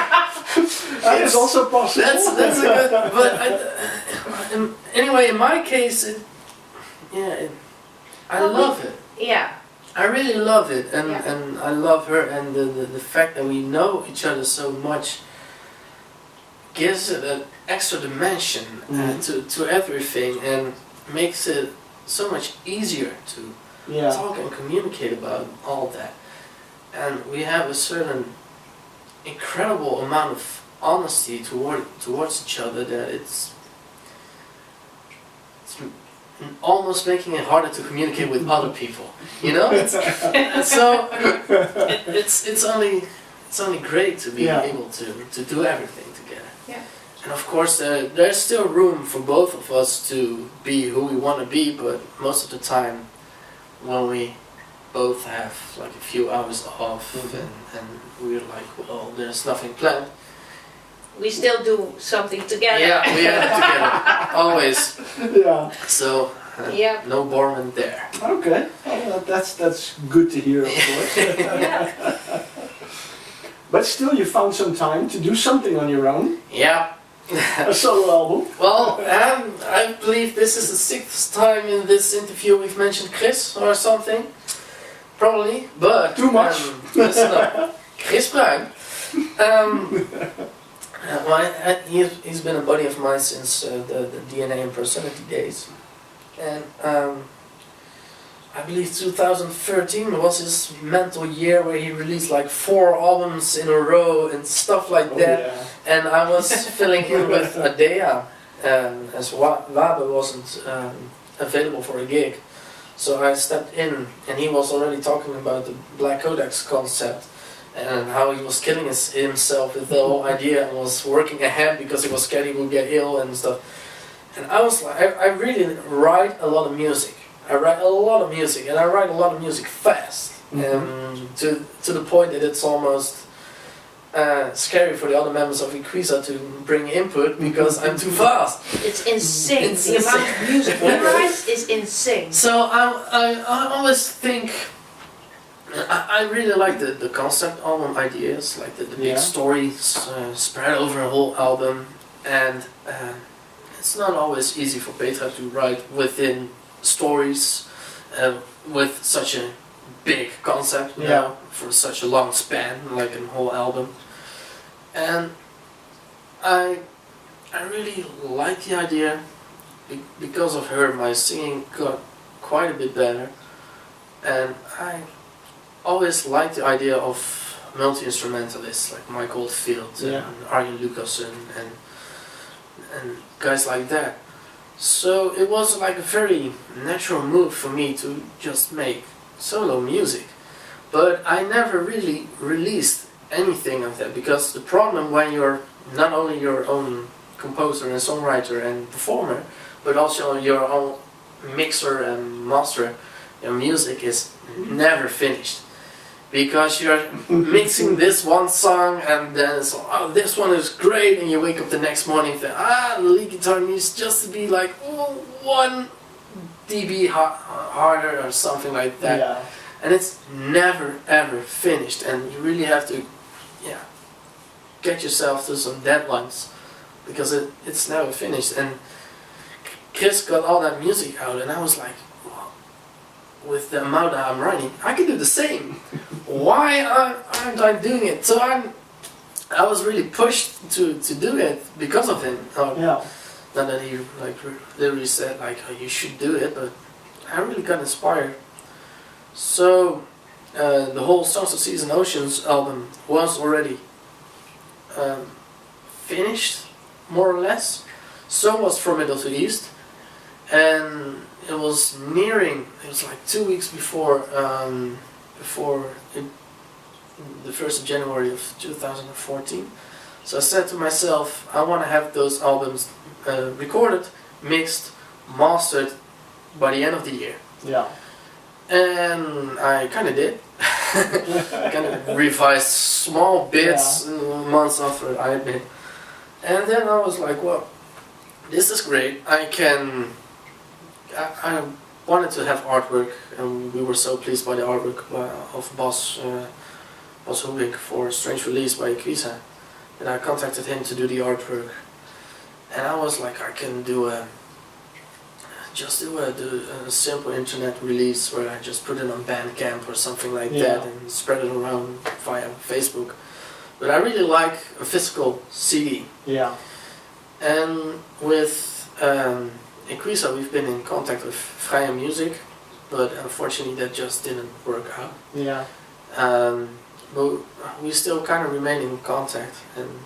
That is also possible. that's a good, but anyway, in my case, I love it. Yeah. I really love it, and Yeah. and I love her, and the fact that we know each other so much gives it an extra dimension to everything, and makes it so much easier to Yeah. talk and communicate about all that. And we have a certain incredible amount of honesty towards each other that it's almost making it harder to communicate with other people. You know, so it's only great to be Yeah. able to do everything together. Yeah. And of course, there's still room for both of us to be who we want to be, but most of the time, when we both have like a few hours off, and we're like, well, there's nothing planned. We still do something together. Yeah, we have it together, always. Yeah. So, Yeah. no Borman there. Okay. Well, that's good to hear, of course. Yeah. But still, you found some time to do something on your own. Yeah. A solo album. Well, I believe this is the 6th time in this interview we've mentioned Chris or something. Probably, but... Too much. Listen up. Chris Bruin. He's been a buddy of mine since the DNA and Personality days. And I believe 2013 was his mental year where he released like 4 albums in a row and stuff like that. Yeah. And I was filling in with Adea, as Wabe wasn't available for a gig. So I stepped in, and he was already talking about the Black Codex concept and how he was killing himself with the whole idea and was working ahead because he was scared he would get ill and stuff. And I was like, I really write a lot of music. I write a lot of music, and I write a lot of music fast, to the point that it's almost scary for the other members of Equesa to bring input because I'm too fast. It's insane. It's the amount of music he writes is insane. So I always think, I really like the concept album ideas, like the big stories spread over a whole album, and it's not always easy for Petra to write within stories with such a big concept, you know, for such a long span, like a whole album. And I really like the idea. Because of her, my singing got quite a bit better, and I always liked the idea of multi-instrumentalists like Mike Oldfield and Arjen Lucassen and guys like that. So it was like a very natural move for me to just make solo music. But I never really released anything of that, because the problem when you're not only your own composer and songwriter and performer, but also your own mixer and master, your music is never finished. Because you're mixing this one song and then it's, oh, this one is great, and you wake up the next morning and think, the lead guitar needs just to be like 1 dB harder or something like that. Yeah. And it's never ever finished, and you really have to get yourself to some deadlines, because it's never finished. And Chris got all that music out, and I was like, well, with the amount that I'm writing, I can do the same. Why aren't I doing it? So I was really pushed to do it because of him. Not that he like literally said like, oh, you should do it, but I really got inspired. So the whole Songs of Seas and Oceans album was already finished, more or less. So was From Middle to East, and it was nearing. It was like 2 weeks before the 1st of January of 2014. So I said to myself, I want to have those albums recorded, mixed, mastered by the end of the year. Yeah. And I kind of did. Kind of revised small bits months after, I admit. And then I was like, well, this is great. I wanted to have artwork, and we were so pleased by the artwork of Bas Honing for Strange Release by Equesa. And I contacted him to do the artwork. And I was like, I can do a simple internet release where I just put it on Bandcamp or something like that and spread it around via Facebook. But I really like a physical CD. Yeah. And with Equesa we've been in contact with Vrije Music, but unfortunately that just didn't work out. Yeah. But we still kind of remain in contact, and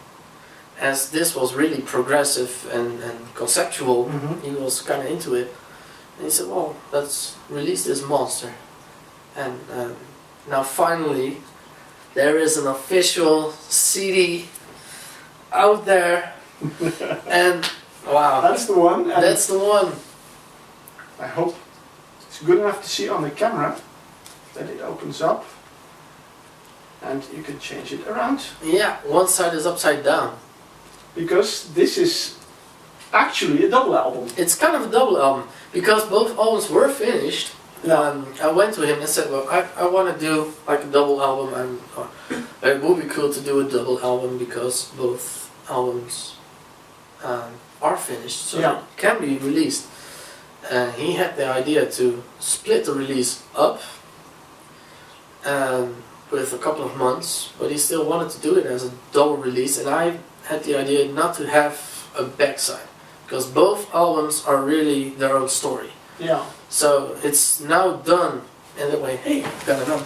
as this was really progressive and conceptual, he was kind of into it. And he said, well, let's release this monster. And now finally, there is an official CD out there. And wow. That's the one. That's the one. I hope it's good enough to see on the camera that it opens up. And you can change it around. Yeah, one side is upside down. Because this is actually a double album. It's kind of a double album, because both albums were finished. I went to him and said, well, I want to do like a double album, and it would be cool to do a double album because both albums are finished, so it can be released. He had the idea to split the release up with a couple of months, but he still wanted to do it as a double release, and I had the idea not to have a backside, because both albums are really their own story. Yeah. So it's now done in that way. Hey, got it done.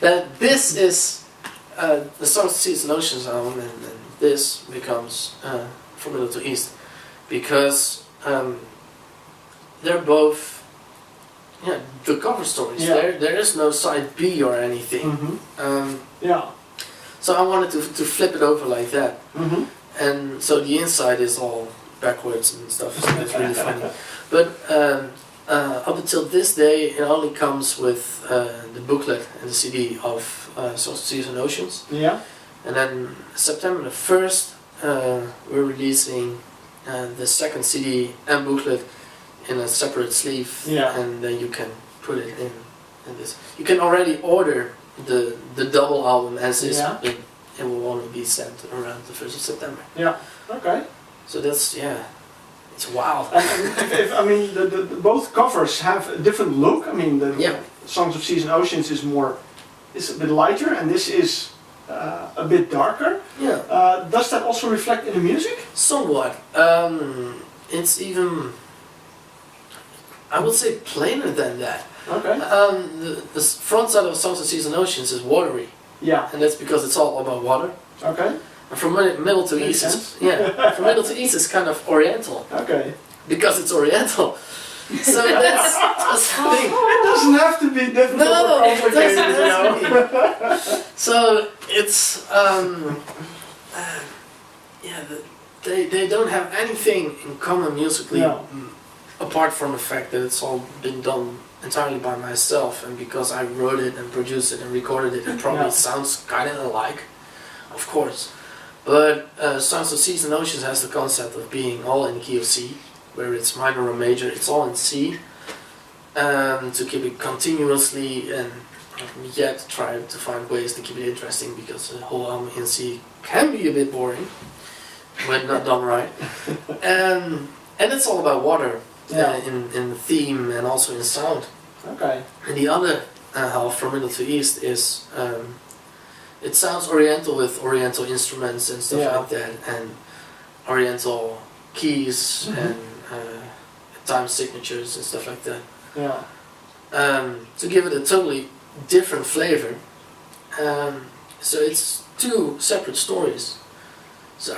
That this is the Songs, Seas and Oceans album, and this becomes From Middle to East, because they're both the cover stories. There is no side B or anything. So I wanted to flip it over like that, and so the inside is all backwards and stuff. So it's really funny. But up until this day, it only comes with the booklet and the CD of Songs, Seas and Oceans. Yeah. And then September the 1st, we're releasing the second CD and booklet in a separate sleeve, and then you can put it in this. You can already order the double album as is, but it will only be sent around the 1st of September. Yeah. Okay. So that's it's wild. And I mean, the both covers have a different look. I mean, the Songs of Seas and Oceans is a bit lighter, and this is a bit darker. Yeah. Does that also reflect in the music? Somewhat. It's even, I would say, plainer than that. Okay. The front side of Songs of Seas and Oceans is watery. Yeah. And that's because it's all about water. Okay. And from middle to east, from middle to east is kind of oriental. Okay. Because it's oriental. So that's the thing. It doesn't have to be difficult or complicated, it doesn't have to be. So it's they don't have anything in common musically, apart from the fact that it's all been done entirely by myself, and because I wrote it and produced it and recorded it, it probably sounds kind of alike, of course. But Songs of Seas and Oceans has the concept of being all in the key of C, where it's minor or major, it's all in C, to keep it continuously, and yet try to find ways to keep it interesting, because the whole album in C can be a bit boring when not done right. And it's all about water in theme and also in sound. Okay. And the other half, From Middle to East, is it sounds oriental with oriental instruments and stuff like that, and oriental keys and time signatures and stuff like that. Yeah. To give it a totally different flavor. So it's two separate stories. So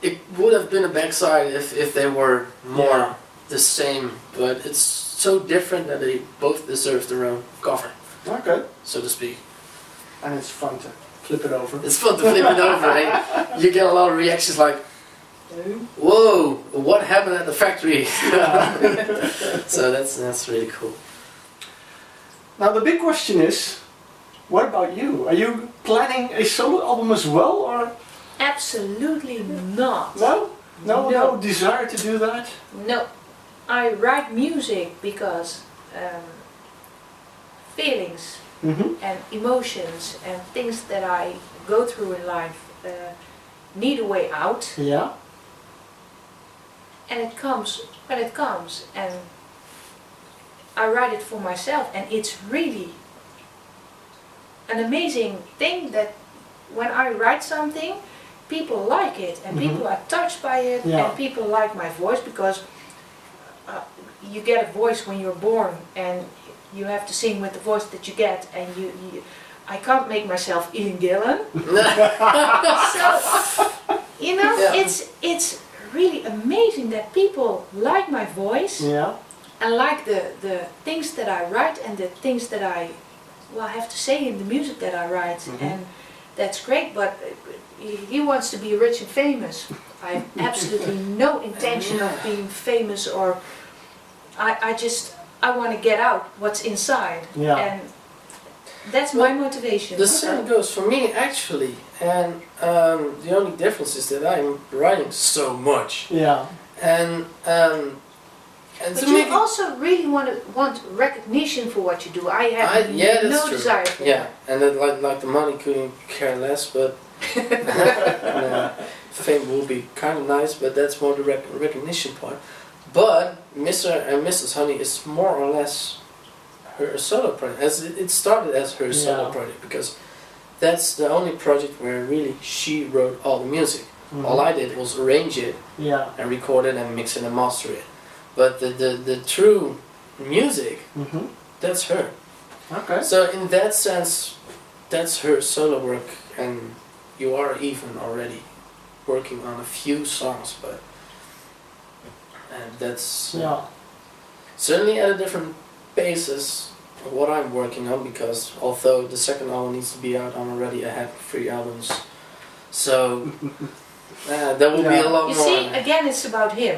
it would have been a backside if they were more the same, but it's so different that they both deserve their own cover, Okay. so to speak. And it's fun to flip it over. It's fun to flip it over, eh? You get a lot of reactions like, whoa, what happened at the factory? So that's really cool. Now the big question is, what about you? Are you planning a solo album as well, or Absolutely not. no? No, no, No. desire to do that? No. I write music because feelings Mm-hmm. and emotions and things that I go through in life need a way out, Yeah. and it comes when it comes, and I write it for myself, and it's really an amazing thing that when I write something, people like it, and Mhm. people are touched by it, Yeah. and people like my voice, because you get a voice when you're born, and you have to sing with the voice that you get, and I can't make myself Ian Gillan. So, you know, Yeah. it's really amazing that people like my voice Yeah. and like the things that I write and the things that I have to say in the music that I write, Mhm. and that's great. But he wants to be rich and famous. I have absolutely no intention of being famous, or I want to get out what's inside, Yeah. and that's my motivation. The same goes for me actually, and the only difference is that I'm writing so much, Yeah. and But to you make it, also really want recognition for what you do. I have yeah, that's no true. desire for Yeah, and then like the money couldn't care less, but fame will be kind of nice, but that's more the recognition part. But Mr. and Mrs. Honey is more or less her solo project. As it started as her solo Yeah. project, because that's the only project where really she wrote all the music. Mhm. All I did was arrange it Yeah. and record it and mix it and master it. But the true music, Mm-hmm. that's her. Okay. So in that sense, that's her solo work, and you are even already working on a few songs, but and that's Yeah. certainly at a different basis of what I'm working on, because although the second album needs to be out, I'm already ahead of 3 albums. So there will be a lot You more. see, again, it's about him.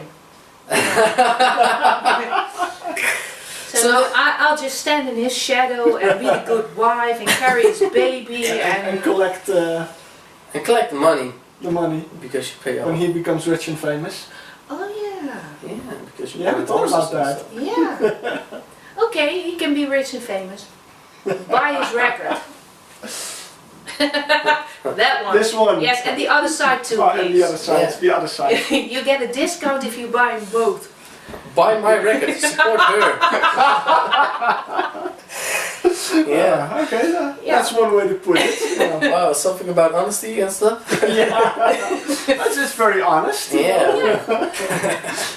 So So- I'll just stand in his shadow and be a good wife and carry his baby And and collect And collect the money, the money because you pay off. when he becomes rich and famous. oh yeah, Yeah, because you Yeah, pay we thought about horses and that. stuff. yeah. Okay, he can be rich and famous. Buy his record. That one. This one. Yes, and the other side too, Oh, and the other please. side. Yeah. The other side. You get a discount if you buy them both. Buy my record, support her. Yeah. Okay. Yeah. That's one way to put it. Yeah. Wow, something about honesty and stuff. That's just very honest. Yeah.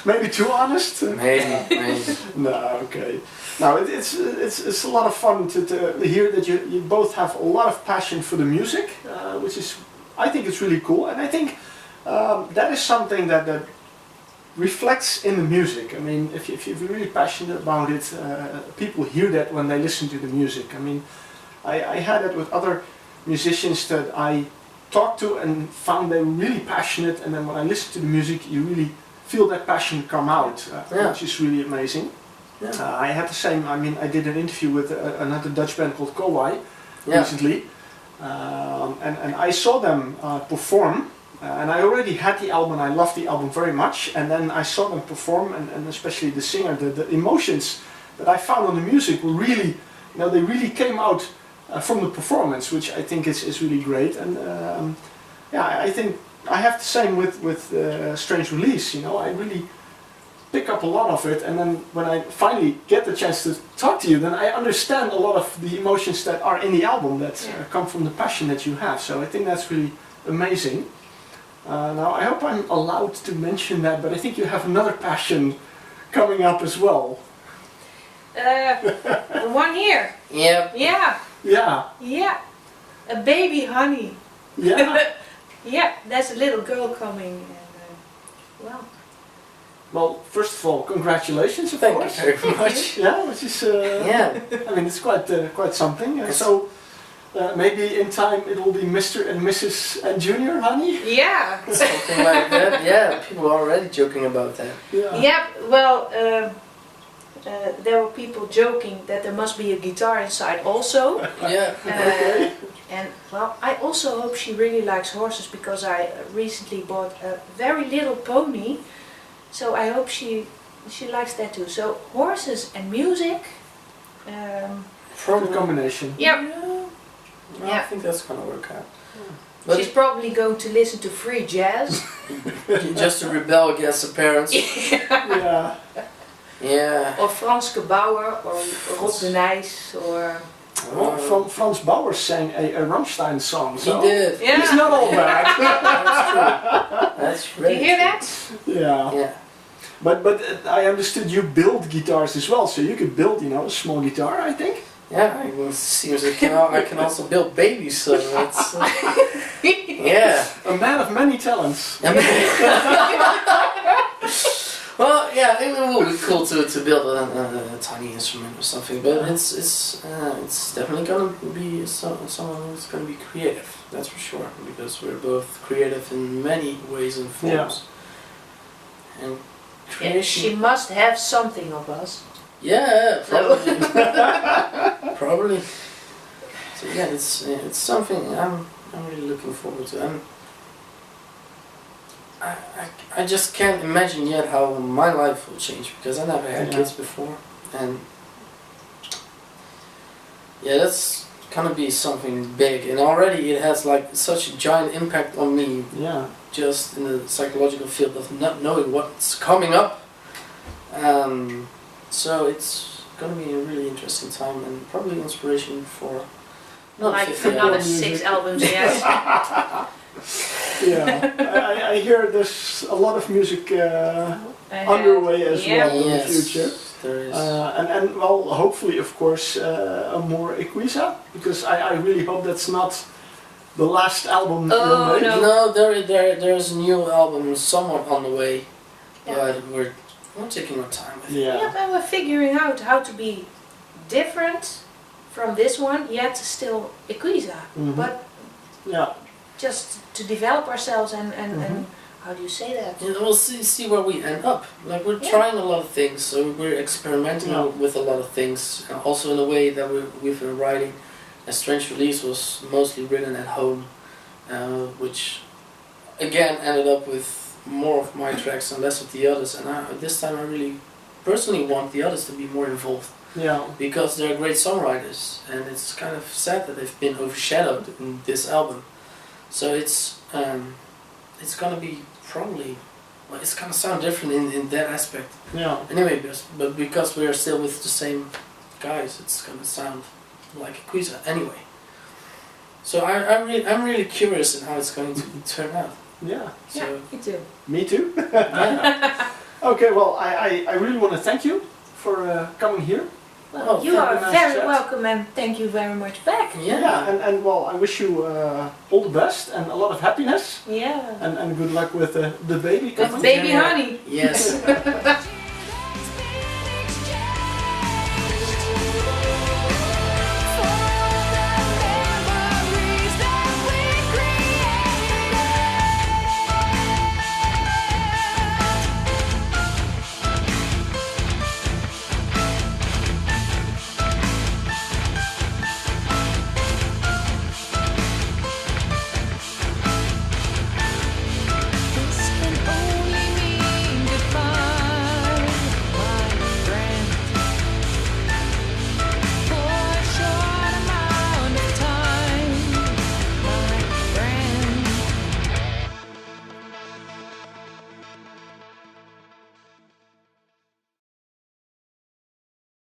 Maybe too honest. Maybe. No. Okay. No, it's a lot of fun to hear that you both have a lot of passion for the music, which is, I think it's really cool, and I think that is something that reflects in the music. I mean, if you're really passionate about it, people hear that when they listen to the music. I mean, I had it with other musicians that I talked to and found they were really passionate, and then when I listen to the music, you really feel that passion come out, Yeah. which is really amazing. Yeah. I had the same, I mean, I did an interview with another Dutch band called Kowai Yeah. recently, and I saw them perform, and I already had the album, I loved the album very much, and then I saw them perform, and especially the singer, the emotions that I found on the music were really, you know, they really came out from the performance, which I think is really great, and yeah, I think I have the same with Strange Release, you know, I really pick up a lot of it, and then when I finally get the chance to talk to you, then I understand a lot of the emotions that are in the album that come from the passion that you have, so I think that's really amazing. Now I hope I'm allowed to mention that, but I think you have another passion coming up as well. The one here. Yep. Yeah, Yeah, yeah. A baby honey. yeah, Yeah, there's a little girl coming, and well, well, first of all, congratulations, of Thank you course. very much. Yeah, which is, Yeah. I mean, it's quite something. So maybe in time it will be Mr. and Mrs. and Junior, honey? Yeah. Something like that. Yeah, people are already joking about that. Yeah, well, there were people joking that there must be a guitar inside also. Yeah. Okay. And well, I also hope she really likes horses because I recently bought a very little pony. So I hope she likes that too. So horses and music. Good combination. Yeah. Well, I Yeah. think that's gonna work out. She's probably going to listen to free jazz. Just to rebel against her parents. Yeah. Yeah. Or Franske Bauer or Rob de Nijs or... Well, Frans Bauer sang a Rammstein song. He So did. Yeah. He's not all bad. That's true. That's Do really you hear true. that? Yeah. Yeah. But I understood you build guitars as well, so you could build, a small guitar, I think. Yeah, it seems I can also build babies, so it's yeah. A man of many talents. I mean, well, yeah, it will be cool to build a tiny instrument or something, but it's definitely gonna be someone who's gonna be creative. That's for sure, because we're both creative in many ways and forms. Yeah. And Yeah, creation. she must have something of us. Yeah, probably. Probably. So yeah, it's something I'm really looking forward to. I just can't imagine yet how my life will change because I never had kids before, and yeah, that's gonna be something big. And already it has like such a giant impact on me, Yeah. just in the psychological field of not knowing what's coming up. So it's gonna be a really interesting time and probably inspiration for Like 50 another albums. 6 albums, yes. Yeah. I hear there's a lot of music underway as well in the future. There is. And well, hopefully, of course, a more Equesa, because I really hope that's not the last album Oh, you'll make. no. There's a new album somewhat on the way, Yeah. but we're taking our time with it. Yeah. Yep, and we're figuring out how to be different from this one, yet still Equesa. Mhm. But Yeah. just to develop ourselves and Mhm. how do you say that? Yeah, we'll see where we end up. Like we're Yeah. trying a lot of things, so we're experimenting Yeah. with a lot of things. And also in a way that we've been writing. A Strange Release was mostly written at home, which again ended up with more of my tracks and less of the others. And this time I really personally want the others to be more involved Yeah. because they're great songwriters, and it's kind of sad that they've been overshadowed in this album. So it's gonna be probably, well, it's gonna sound different in that aspect. Yeah. Anyway, but because we are still with the same guys, it's gonna sound like Equesa anyway. So I'm really curious in how it's going to turn out. Yeah. So Yeah, me too. Me too. yeah. Okay. Well, I really want to thank you for coming here. Well, Oh, you very are nice very chat. welcome and thank you very much back. Yeah. And well, I wish you all the best and a lot of happiness Yeah. and good luck with the baby With coming. baby honey. Yes.